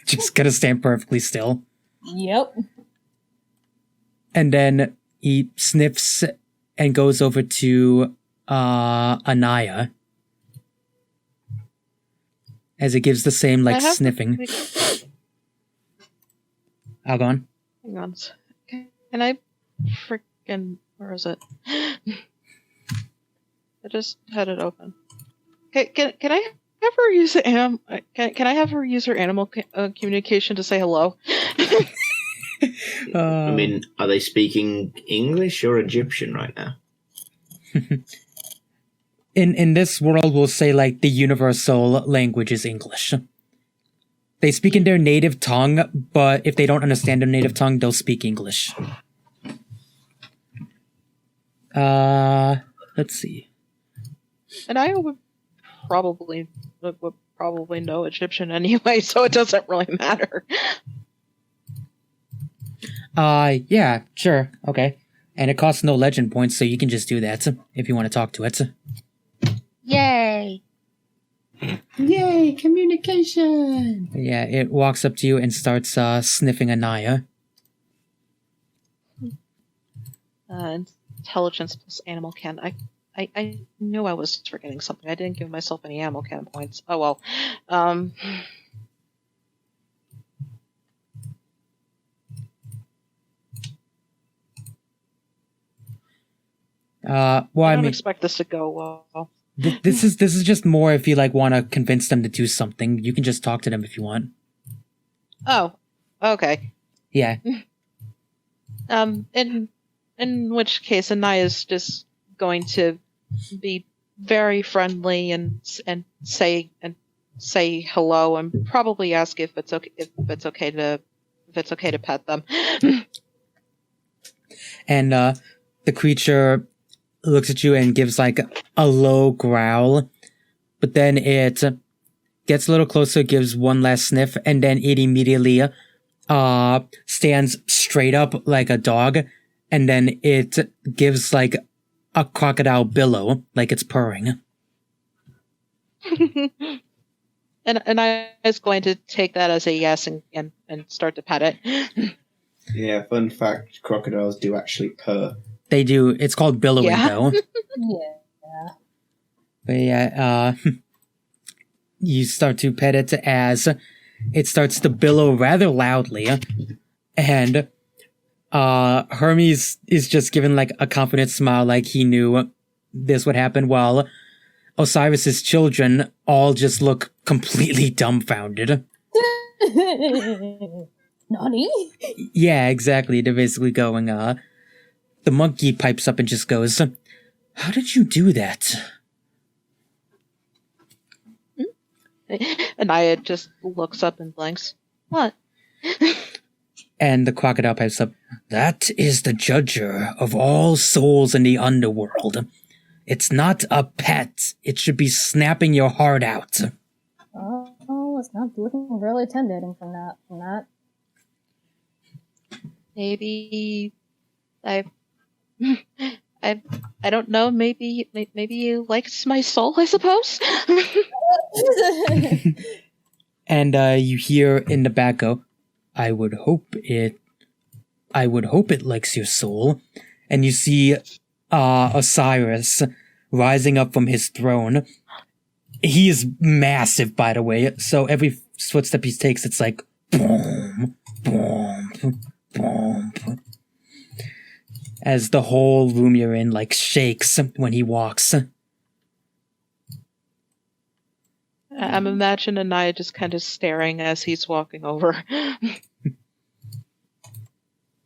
Just gonna stand perfectly still. Yep. And then he sniffs and goes over to Anaya. As it gives the same, like, sniffing. Go on. Hang on. Can I freaking... Where is it? I just had it open. Can I have her use can I have her use her animal communication to say hello? I mean, are they speaking English or Egyptian right now? In this world, we'll say, like, the universal language is English. They speak in their native tongue, but if they don't understand their native tongue, they'll speak English. Let's see. And I would probably know Egyptian anyway, so it doesn't really matter. Yeah, sure, okay. And it costs no legend points, so you can just do that if you want to talk to it. Yay! Yay, communication! Yeah, it walks up to you and starts sniffing Anaya. Intelligence plus animal can. I knew I was forgetting something. I didn't give myself any animal can points. Oh well. Well, I I don't mean, expect this to go well. This is just more if you like want to convince them to do something. You can just talk to them if you want. Oh, okay. Yeah. In which case, Anaya's just going to be very friendly and say hello and probably ask if it's okay to pet them. And the creature looks at you and gives like a low growl, but then it gets a little closer, gives one last sniff, and then it immediately stands straight up like a dog, and then it gives like a crocodile billow, like it's purring. And I was going to take that as a yes and start to pet it. Yeah, fun fact, crocodiles do actually purr. They do. It's called billowing, though. Yeah. But yeah, you start to pet it as it starts to billow rather loudly, and Hermes is just given like a confident smile, like he knew this would happen, while Osiris's children all just look completely dumbfounded. Nani? Yeah, exactly. They're basically going, the monkey pipes up and just goes, "How did you do that?" Anaya just looks up and blinks. What? And the crocodile pipes up, "That is the judger of all souls in the underworld. It's not a pet. It should be snapping your heart out." Oh, it's not looking really intimidating from that. Maybe I don't know. Maybe you likes my soul, I suppose. And you hear in the back go, I would hope it likes your soul." And you see Osiris rising up from his throne. He is massive, by the way, so every footstep he takes, it's like boom, boom, boom, as the whole room you're in like shakes when he walks. I'm imagining Anaya just kind of staring as he's walking over.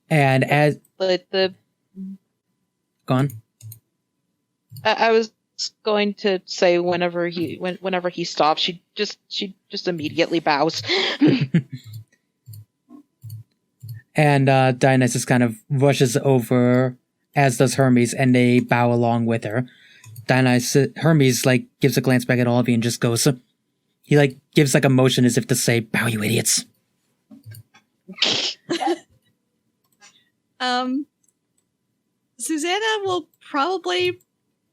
And as But gone. I was going to say whenever he stops, she just immediately bows. And Dionysus kind of rushes over, as does Hermes, and they bow along with her. Hermes like gives a glance back at all of you and just goes, he like gives like a motion as if to say, "Bow, you idiots." Susanna will probably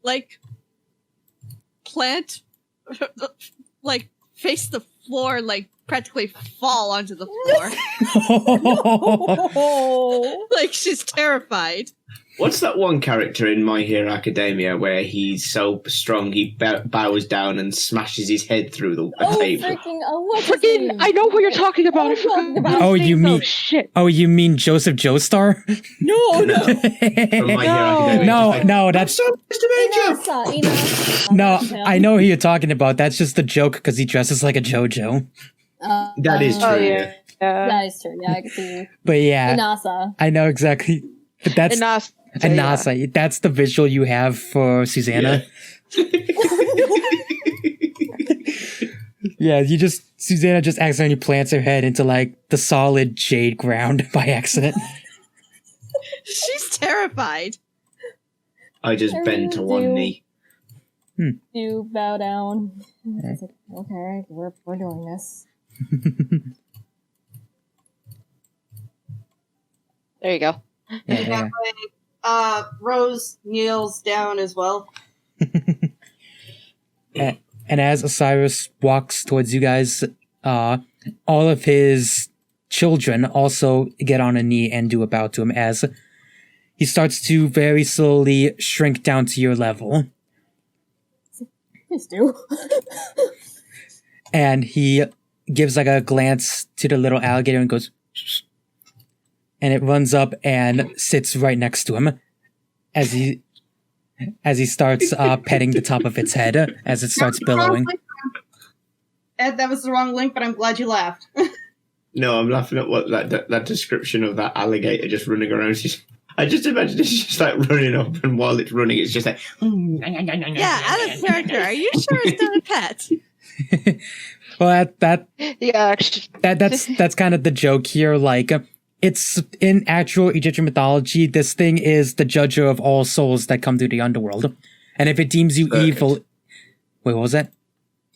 like plant, like face the floor, like practically fall onto the floor. No. Like she's terrified. What's that one character in My Hero Academia where he's so strong he bows down and smashes his head through the table? What's his name? I know who you're talking about. Oh, you mean shit. Oh, you mean Joseph Joestar? No. From My Hero Academia. No, that's Inasa. no. I know who you're talking about. That's just a joke because he dresses like a JoJo. That is true. Oh, yeah. That is true. Yeah, I can see. But yeah, Inasa. I know exactly. But that's Anasa. That's the visual you have for Susanna. Yeah, Susanna just accidentally plants her head into like the solid jade ground by accident. She's terrified. I just bend to one knee. You bow down. It's like, okay, we're doing this. There you go. Yeah. Rose kneels down as well. And as Osiris walks towards you guys, all of his children also get on a knee and do a bow to him as he starts to very slowly shrink down to your level. Please do. And he gives like a glance to the little alligator and goes, "Shh." And it runs up and sits right next to him as he as he starts petting the top of its head as it starts billowing. Ed, that was the wrong link, but I'm glad you laughed. No, I'm laughing at what that description of that alligator just running around. I just imagine it's just like running up, and while it's running, it's just like. Yeah, out of character. Are you sure it's not a pet? Well, Yeah, actually. that's kind of the joke here. Like, it's in actual Egyptian mythology, this thing is the judger of all souls that come through the underworld. And if it deems you evil... Wait, what was that?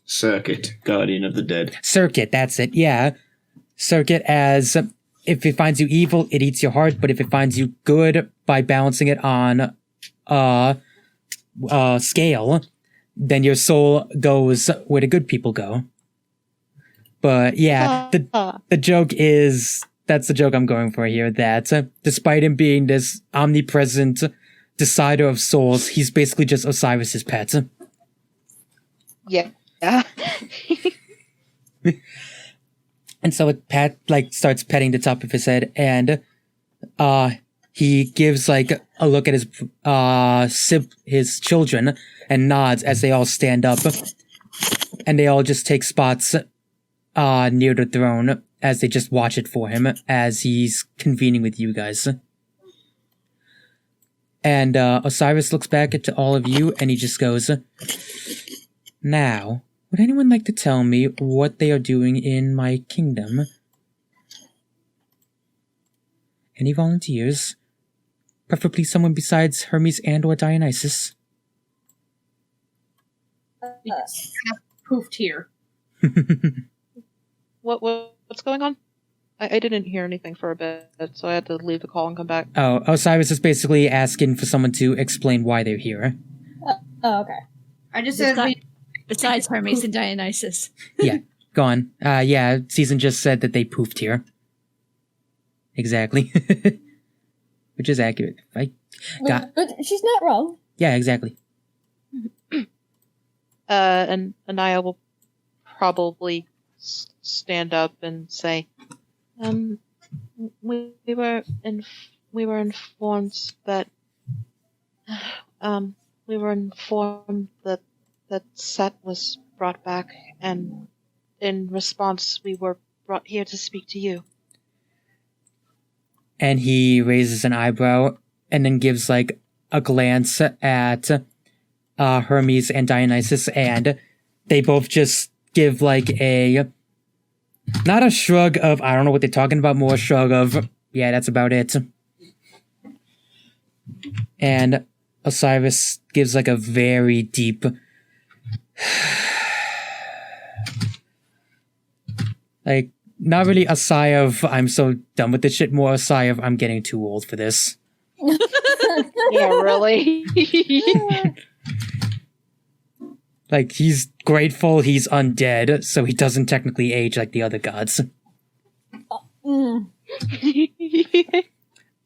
Circuit, guardian of the dead. Circuit, that's it, yeah. Circuit as... If it finds you evil, it eats your heart, but if it finds you good by balancing it on scale, then your soul goes where the good people go. But yeah, the joke is... That's the joke I'm going for here, that despite him being this omnipresent decider of souls, he's basically just Osiris's pet. Yeah. And so it starts petting the top of his head, and he gives like a look at his children and nods as they all stand up, and they all just take spots near the throne as they just watch it for him as he's convening with you guys. And Osiris looks back at all of you and he just goes, "Now, would anyone like to tell me what they are doing in my kingdom? Any volunteers? Preferably someone besides Hermes and or Dionysus." Poofed here. What's going on? I didn't hear anything for a bit, so I had to leave the call and come back. Oh, Osiris is basically asking for someone to explain why they're here. Oh, okay. I just said Besides Hermes and Dionysus. Yeah, go on. Yeah, Season just said that they poofed here. Exactly. Which is accurate, right? But she's not wrong. Yeah, exactly. And Anaya will probably stand up and say, we were informed that that Set was brought back, and in response we were brought here to speak to you. And he raises an eyebrow and then gives like a glance at Hermes and Dionysus, and they both just give like a, not a shrug of, I don't know what they're talking about, more a shrug of, yeah, that's about it. And Osiris gives like a very deep like, not really a sigh of, I'm so done with this shit, more a sigh of, I'm getting too old for this. Yeah, really? Like, he's grateful he's undead, so he doesn't technically age like the other gods. But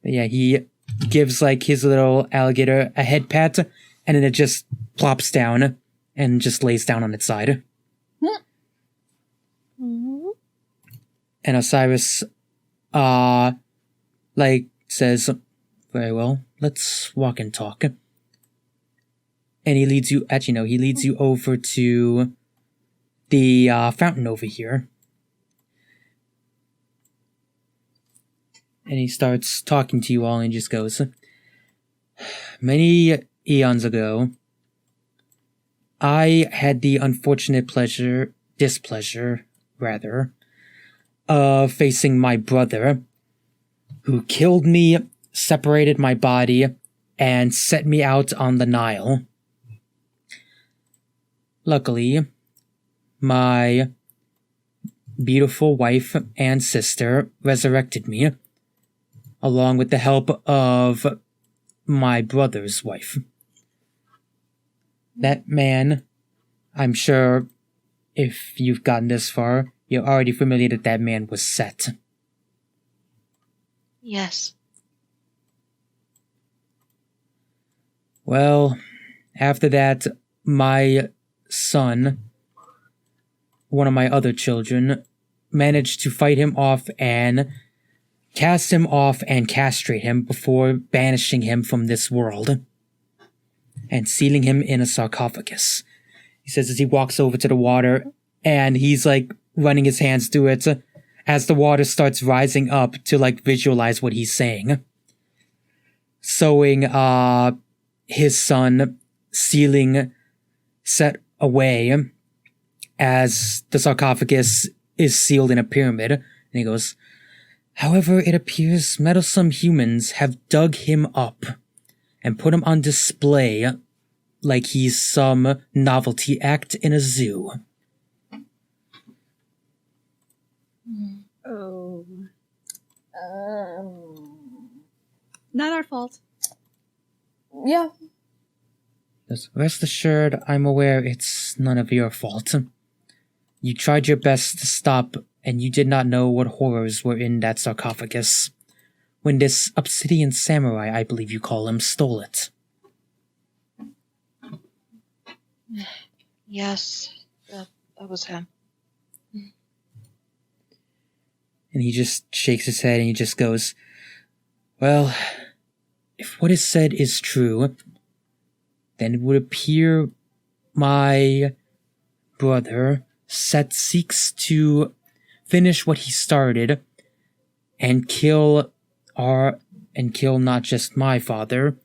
yeah, he gives, like, his little alligator a head pat, and then it just plops down and just lays down on its side. And Osiris, says, "Very well, let's walk and talk." And he leads you, he leads you over to the fountain over here. And he starts talking to you all and just goes, "Many eons ago, I had the unfortunate displeasure, of facing my brother, who killed me, separated my body, and set me out on the Nile. Luckily, my beautiful wife and sister resurrected me, along with the help of my brother's wife. That man, I'm sure if you've gotten this far, you're already familiar that man was Set." Yes. "Well, after that, my son, one of my other children, managed to fight him off and cast him off and castrate him before banishing him from this world. and sealing him in a sarcophagus. He says as he walks over to the water, and he's like running his hands through it as the water starts rising up to like visualize what he's saying. Sewing his son, sealing set away as the sarcophagus is sealed in a pyramid. And he goes, however, it appears meddlesome humans have dug him up and put him on display like he's some novelty act in a zoo. Oh. Not our fault. Yeah. Just rest assured, I'm aware it's none of your fault. You tried your best to stop, and you did not know what horrors were in that sarcophagus when this obsidian samurai, I believe you call him, stole it. Yes, that was him. And he just shakes his head and he just goes, well, if what is said is true, then it would appear my brother Set seeks to finish what he started and kill not just my father,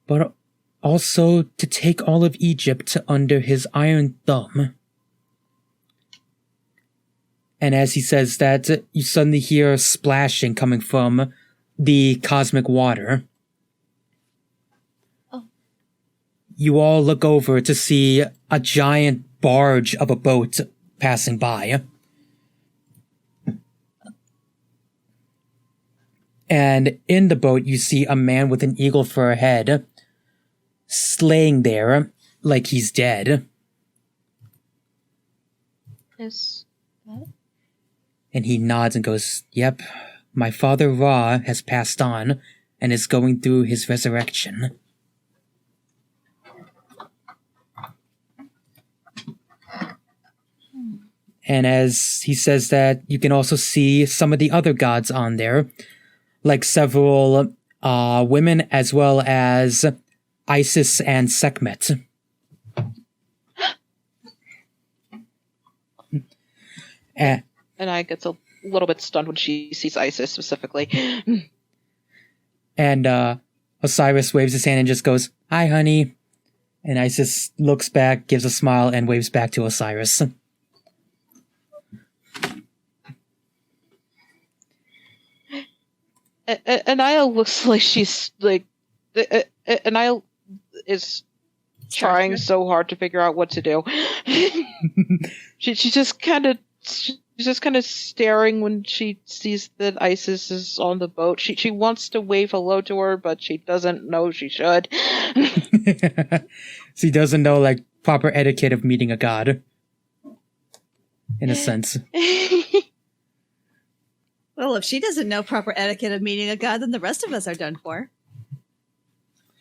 but also to take all of Egypt under his iron thumb. And as he says that, you suddenly hear splashing coming from the cosmic water. Oh. You all look over to see a giant barge of a boat passing by. And in the boat, you see a man with an eagle for a head, laying there like he's dead. Is that? And he nods and goes, yep, my father Ra has passed on and is going through his resurrection. And as he says that, you can also see some of the other gods on there, like several women as well as Isis and Sekhmet. And I gets a little bit stunned when she sees Isis specifically. And Osiris waves his hand and just goes, hi, honey. And Isis looks back, gives a smile, and waves back to Osiris. Anaya looks like she's like... Anaya is trying so hard to figure out what to do. She's just kind of staring when she sees that Isis is on the boat. She wants to wave hello to her, but she doesn't know she should. She doesn't know, like, proper etiquette of meeting a god. In a sense. Well, if she doesn't know proper etiquette of meeting a god, then the rest of us are done for.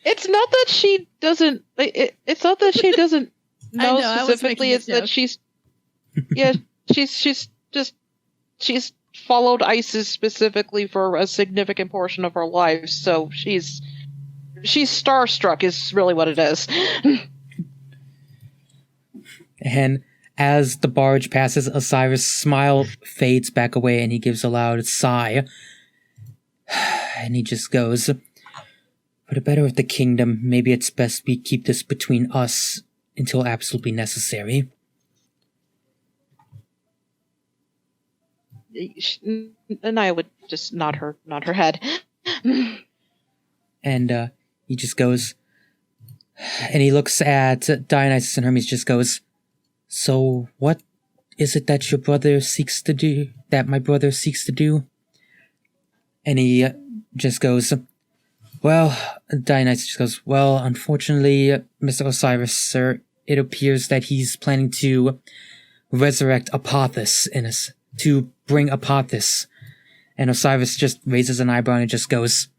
It's not that she doesn't... It's not that she doesn't know specifically. It's that she's... Yeah, she's followed Isis specifically for a significant portion of her life, so she's starstruck is really what it is. And as the barge passes, Osiris' smile fades back away and he gives a loud sigh. And he just goes, for the better of the kingdom, maybe it's best we keep this between us until absolutely necessary. And I would just nod her head. And he just goes, and he looks at Dionysus and Hermes, just goes, so what is it that your brother seeks to do, that my brother seeks to do? And he just goes, well, Dionysus just goes, well, unfortunately, Mr. Osiris, sir, it appears that he's planning to resurrect Apophis to bring Apophis. And Osiris just raises an eyebrow and just goes,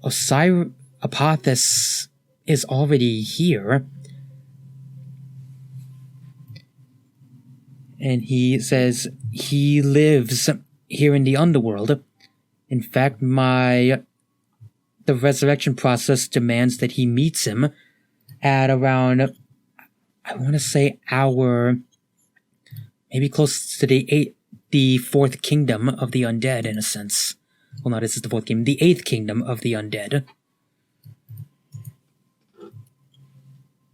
Apophis is already here. And he says he lives here in the underworld. In fact, the resurrection process demands that he meets him at around, I want to say maybe close to the fourth kingdom of the undead, in a sense. Well, no, this is the fourth kingdom. The eighth kingdom of the undead.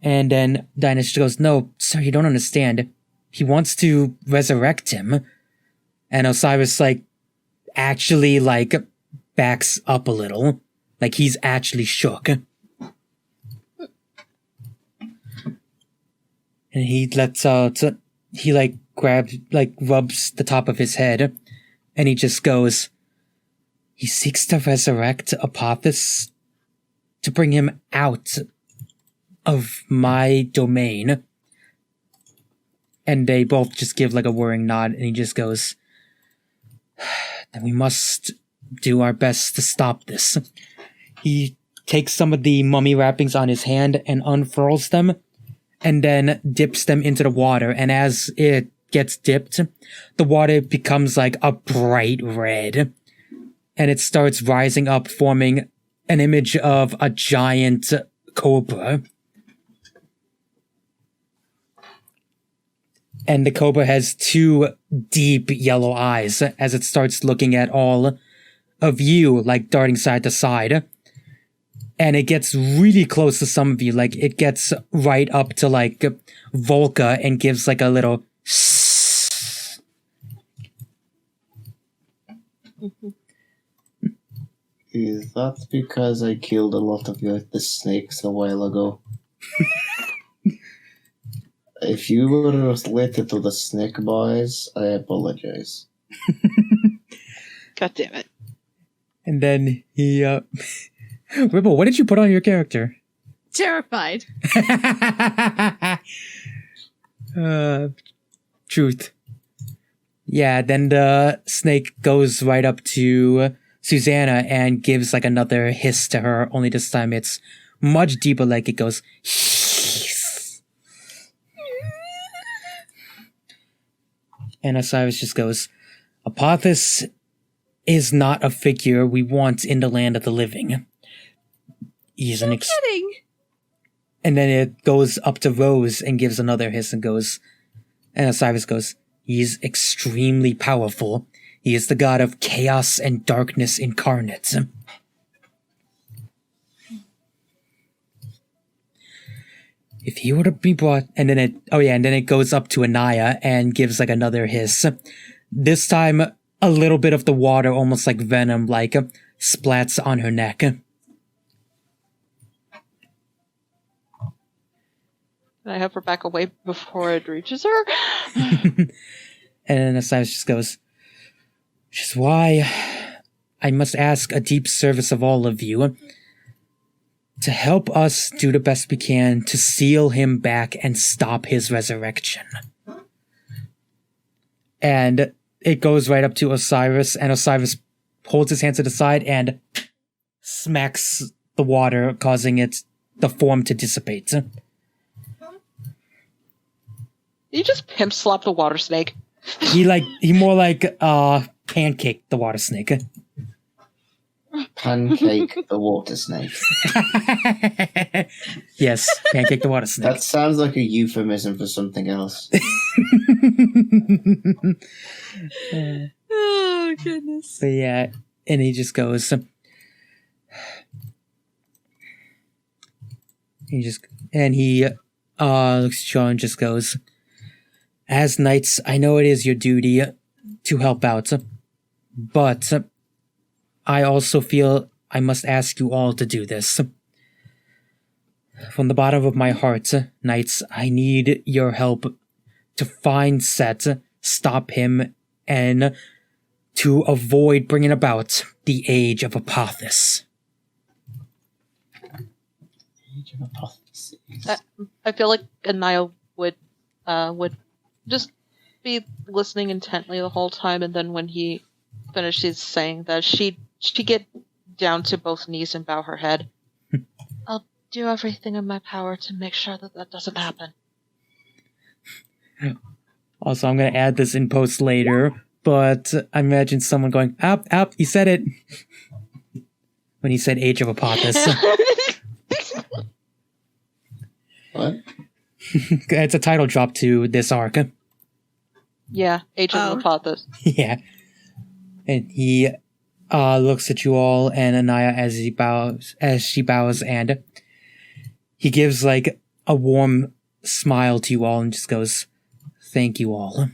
And then Dionysus goes, no, sir, you don't understand. He wants to resurrect him. And Osiris, actually, backs up a little. He's actually shook. And he lets out, grabs, rubs the top of his head. And he just goes, he seeks to resurrect Apophis to bring him out of my domain. And they both just give a worrying nod, and he just goes, then we must do our best to stop this. He takes some of the mummy wrappings on his hand and unfurls them, and then dips them into the water, and as it gets dipped, the water becomes a bright red, and it starts rising up, forming an image of a giant cobra. And the cobra has two deep yellow eyes as it starts looking at all of you, darting side to side. And it gets really close to some of you, it gets right up to Volca and gives a little Is that because I killed a lot of the snakes a while ago? If you were related to the snake boys, I apologize. God damn it. And then he, Ribble, what did you put on your character? Terrified. Truth. Yeah, then the snake goes right up to Susanna and gives another hiss to her, only this time it's much deeper, it goes and Osiris just goes, Apophis is not a figure we want in the land of the living. He's no kidding. And then it goes up to Rose and gives another hiss and goes, and Osiris goes, he's extremely powerful. He is the god of chaos and darkness incarnate. If he were to be brought, and then it goes up to Anaya and gives another hiss. This time, a little bit of the water, almost like venom, splats on her neck. I have her back away before it reaches her. And then Osiris just goes, which is why I must ask a deep service of all of you to help us do the best we can to seal him back and stop his resurrection. And it goes right up to Osiris, and Osiris holds his hand to the side and smacks the water, causing the form to dissipate. You just pimp slap the water snake. He more pancaked the water snake. Pancake the water snake. Yes, pancake the water snake. That sounds like a euphemism for something else. Oh, goodness. But yeah, and he just goes, looks at Sean and just goes, as knights, I know it is your duty to help out, but I also feel I must ask you all to do this. From the bottom of my heart, knights, I need your help to find Set, stop him, and to avoid bringing about the Age of Apophis. Age of Apophis. I feel like Anaya would just be listening intently the whole time, and then when he finishes saying that, she'd get down to both knees and bow her head. I'll do everything in my power to make sure that doesn't happen. Also, I'm going to add this in post later, but I imagine someone going, up, he said it. When he said Age of Apophis. It's a title drop to this arc. Yeah, Agent of Apophis. Yeah. And he looks at you all and Anaya as she bows, and he gives like a warm smile to you all and just goes, "Thank you all.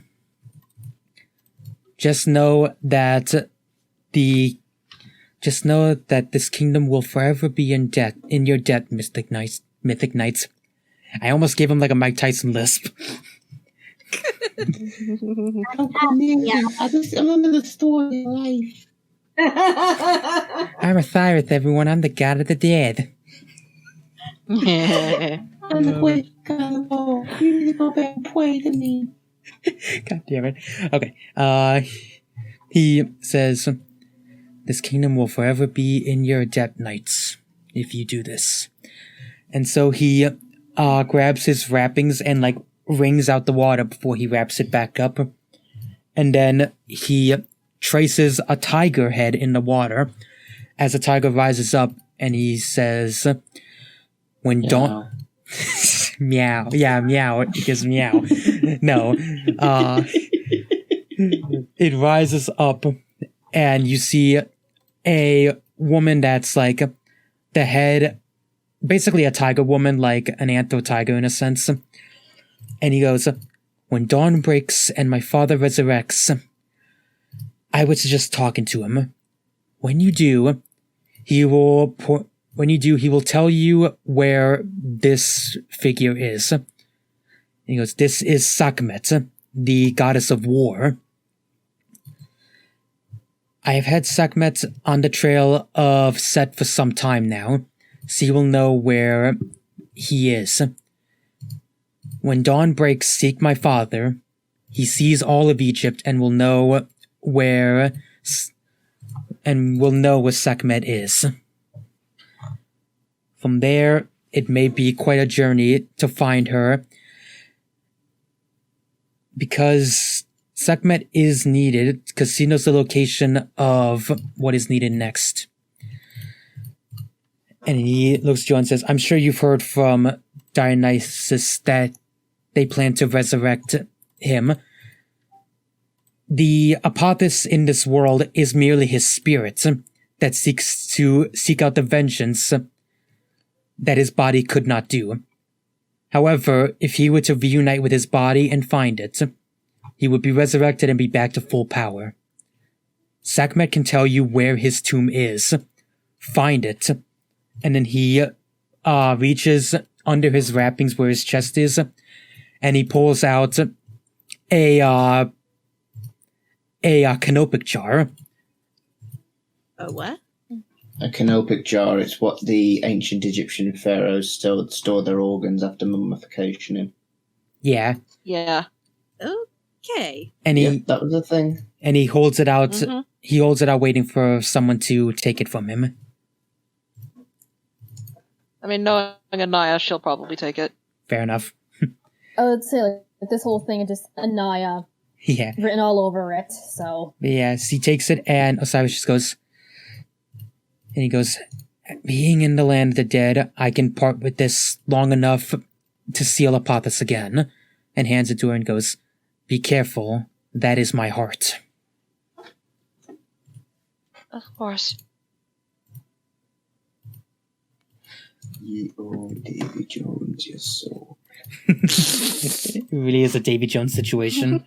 Just know that this kingdom will forever be in your debt, Mystic Knights." I almost gave him like a Mike Tyson lisp. I just remember the story of life. I'm Osiris, everyone. I'm the god of the dead. I'm the great god of all. You need to go back and pray to me. God damn it. Okay. He says, "This kingdom will forever be in your debt, knights, if you do this." And so he grabs his wrappings and like wrings out the water before he wraps it back up. And then he traces a tiger head in the water as the tiger rises up, and he says, "When dawn..." Meow. Yeah, meow. It gives meow. No. It rises up, and you see a woman that's like the head, basically a tiger woman, like an anther tiger in a sense. And he goes, "When dawn breaks and my father resurrects, I was just talking to him. When you do, he will tell you where this figure is." And he goes, "This is Sekhmet, the goddess of war. I have had Sekhmet on the trail of Set for some time now, so you will know where he is. When dawn breaks, seek my father. He sees all of Egypt and will know where Sekhmet is. From there, it may be quite a journey to find her, because Sekhmet is needed, because he knows the location of what is needed next." And he looks at you and says, "I'm sure you've heard from Dionysus that they plan to resurrect him. The Apophis in this world is merely his spirit that seeks to seek out the vengeance that his body could not do. However, if he were to reunite with his body and find it, he would be resurrected and be back to full power. Sekhmet can tell you where his tomb is. Find it." And then he reaches under his wrappings where his chest is, and he pulls out a canopic jar. A what? A canopic jar. It's what the ancient Egyptian pharaohs store their organs after mummification in. Yeah. Yeah. Okay. And that was a thing. And he holds it out. Mm-hmm. He holds it out, waiting for someone to take it from him. I mean, knowing Anaya, she'll probably take it. Fair enough. I would say like this whole thing is just Anaya Yeah. written all over it. So Yes, he takes it, and Osiris just goes, and he goes, "Being in the land of the dead, I can part with this long enough to seal Apophis again," and hands it to her and goes, "Be careful, that is my heart." Of course. Ye old Davy Jones, yes, so. It really is a Davy Jones situation.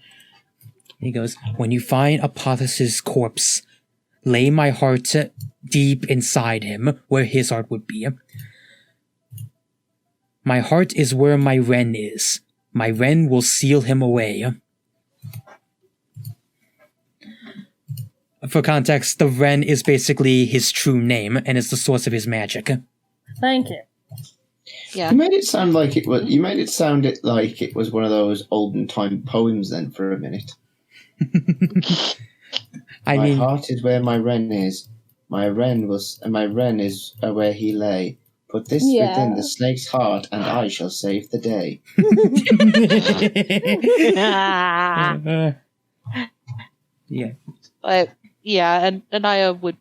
He goes, "When you find Apophis's corpse, lay my heart deep inside him, where his heart would be. My heart is where my wren is. My wren will seal him away." For context, the wren is basically his true name and is the source of his magic. thank you. Yeah. You made it sound like it was. You made it sound like it was one of those olden time poems. Then for a minute, my heart is where my wren is. My wren is where he lay. Put this within the snake's heart, and I shall save the day. Yeah. Yeah, and Anaya would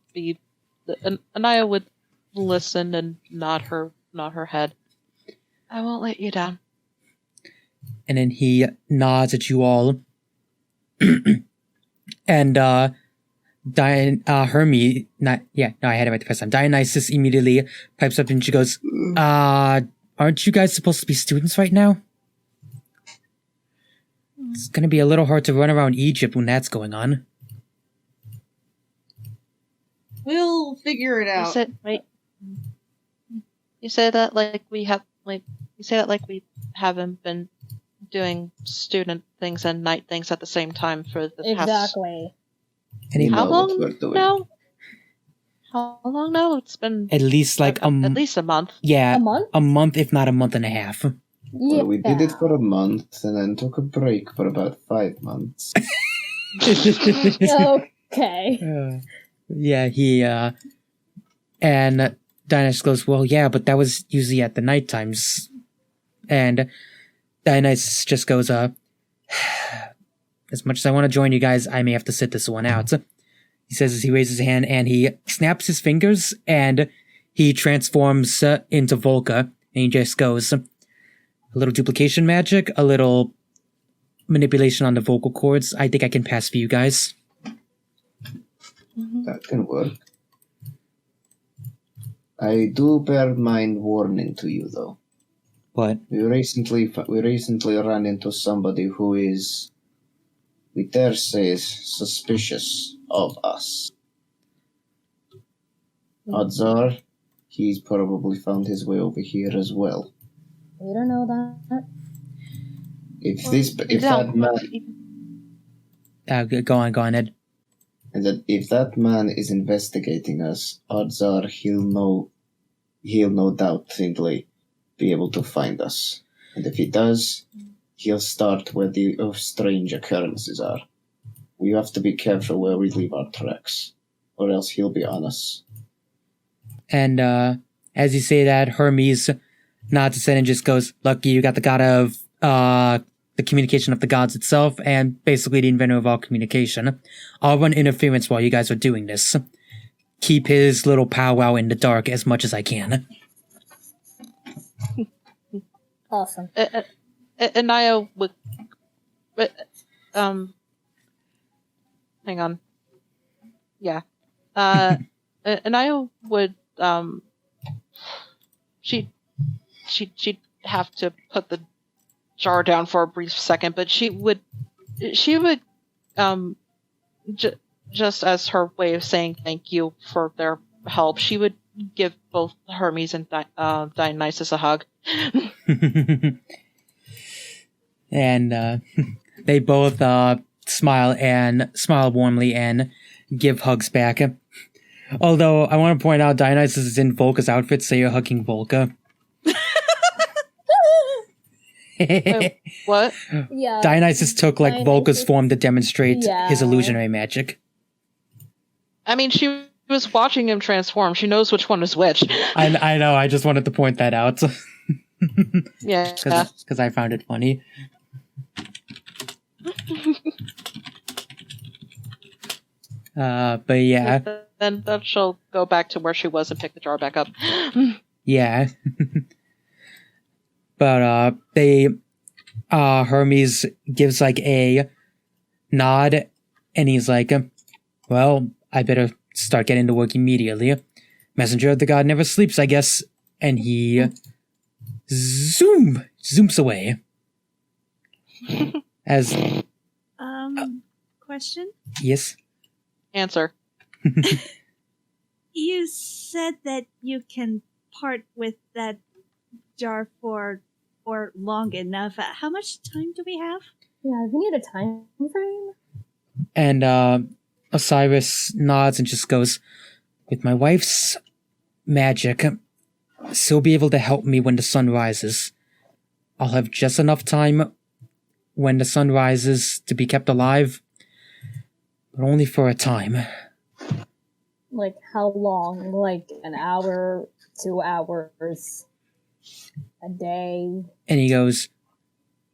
listen and nod her head. I won't let you down. and then he nods at you all. And Hermes, I had it right the first time. Dionysus immediately pipes up and she goes, aren't you guys supposed to be students right now? It's gonna be a little hard to run around Egypt when that's going on. We'll figure it out. You say that like we haven't been doing student things and night things at the same time for the past. Exactly. How long now? How long now? It's been at least like at least a month. Yeah, A month? A month, if not a month and a half. Well, we did it for a month and then took a break for about 5 months. Okay. He and Dionysus goes, well, yeah, but that was usually at the night times. And Dionysus just goes, as much as I want to join you guys, I may have to sit this one out. He says as he raises his hand and he snaps his fingers and he transforms into Volca. And he just goes, a little duplication magic, a little manipulation on the vocal cords. I think I can pass for you guys. That can work. I do bear mind warning to you, though. What? We recently ran into somebody who is, we dare say, is suspicious of us. Odds are, he's probably found his way over here as well. We don't know that. Go on, Ed. And that if that man is investigating us, odds are he'll no doubt simply be able to find us. And if he does, he'll start where the strange occurrences are. We have to be careful where we leave our tracks, or else he'll be on us. And as you say that, Hermes nods his head and just goes, lucky you got the god of the communication of the gods itself, and basically the inventor of all communication. I'll run interference while you guys are doing this. Keep his little powwow in the dark as much as I can. Awesome. Anaya would... hang on. Yeah. Anaya would... She'd have to put the jar down for a brief second, but she would just as her way of saying thank you for their help, she would give both Hermes and Dionysus a hug. And they both smile warmly and give hugs back. Although I want to point out Dionysus is in Volca's outfit, so you're hugging Volca. Wait, what? Yeah. Dionysus took like Volca's form to demonstrate his illusionary magic. I mean, she was watching him transform. She knows which one is which. I know. I just wanted to point that out. Yeah, because I found it funny. But yeah. Then she'll go back to where she was and pick the jar back up. Yeah. But Hermes gives like a nod, and he's like, well, I better start getting to work immediately. Messenger of the god never sleeps, I guess. And he zooms away. As question? Yes. Answer. You said that you can part with that jar for long enough. How much time do we have? Yeah, we need a time frame. And Osiris nods and just goes, with my wife's magic, she'll be able to help me when the sun rises. I'll have just enough time when the sun rises to be kept alive, but only for a time. Like, how long? Like, an hour, 2 hours, a day? And he goes,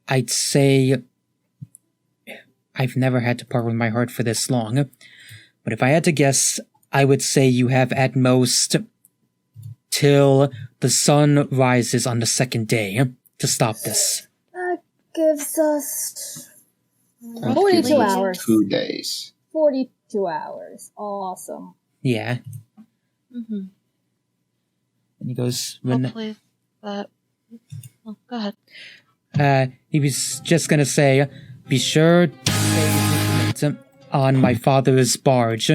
I'd say I've never had to part with my heart for this long, but if I had to guess, I would say you have at most till the sun rises on the second day to stop this. gives us That 42 gives us hours. 2 days. 42 hours. Awesome. Yeah. Mm-hmm. And he goes, when Hopefully that. Oh, go ahead. he was just gonna say, be sure to stay vigilant on my father's barge.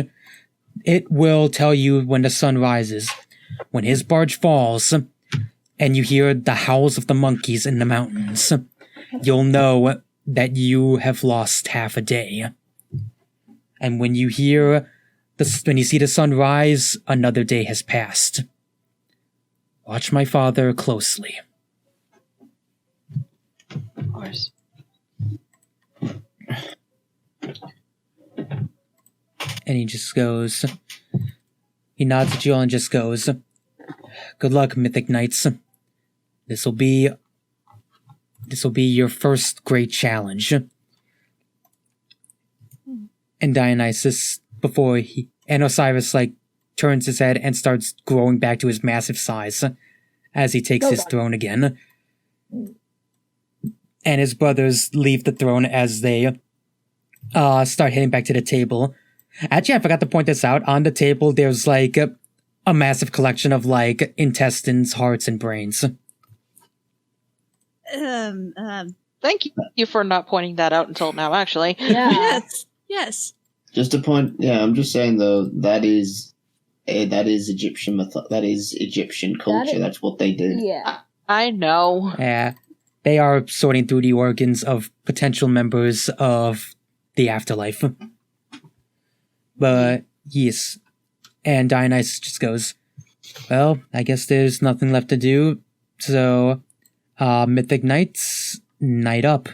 It will tell you when the sun rises. When his barge falls, and you hear the howls of the monkeys in the mountains, you'll know that you have lost half a day. And when you when you see the sun rise, another day has passed. Watch my father closely. Of course. And he just goes, he nods at you all and just goes, good luck, Mythic Knights. This will be your first great challenge. And Dionysus, and Osiris, turns his head and starts growing back to his massive size as he takes his throne again. And his brothers leave the throne as they start heading back to the table. Actually, I forgot to point this out. On the table, there's a massive collection of intestines, hearts, and brains. Thank you for not pointing that out until now, actually. Yeah. Yes. Just a point. Yeah, I'm just saying though that is Egyptian that is Egyptian culture. That's what they do. Yeah. I know. Yeah, they are sorting through the organs of potential members of the afterlife. But yes, and Dionysus just goes, well, I guess there's nothing left to do. So, Mythic Knights, night up.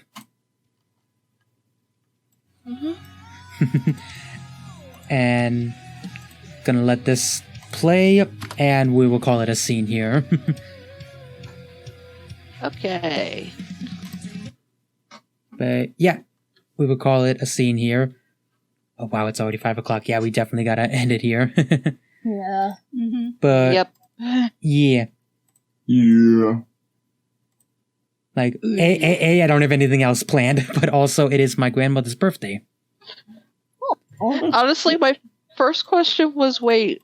Mm-hmm. And gonna let this play, and we will call it a scene here. Okay. But yeah, we will call it a scene here. Oh wow, it's already 5 o'clock. Yeah, we definitely gotta end it here. Yeah. Mm-hmm. But Yep. yeah, Yeah. I don't have anything else planned, but also it is my grandmother's birthday. Honestly, my first question was, wait,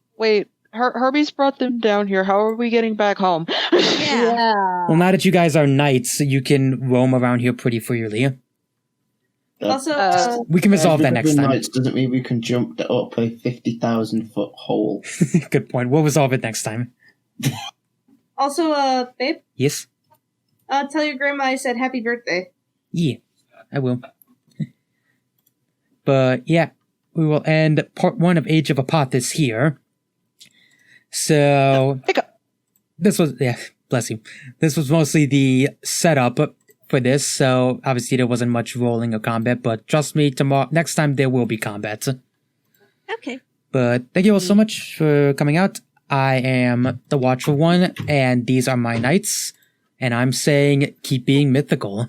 Herbie's brought them down here. How are we getting back home? Yeah. Well, now that you guys are knights, you can roam around here pretty freely. Also, We can resolve that next time. Knights doesn't mean we can jump up a 50,000-foot hole. Good point. We'll resolve it next time. babe, Yes? tell your grandma I said happy birthday. Yeah, I will. But yeah, we will end part 1 of Age of Apophis here. So, this was, bless you. This was mostly the setup for this, so obviously there wasn't much rolling or combat, but trust me, next time there will be combat. Okay. But thank you all so much for coming out. I am the Watchful One, and these are my knights, and I'm saying keep being mythical.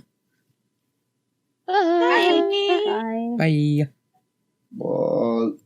Bye. Bye. Bye. Well,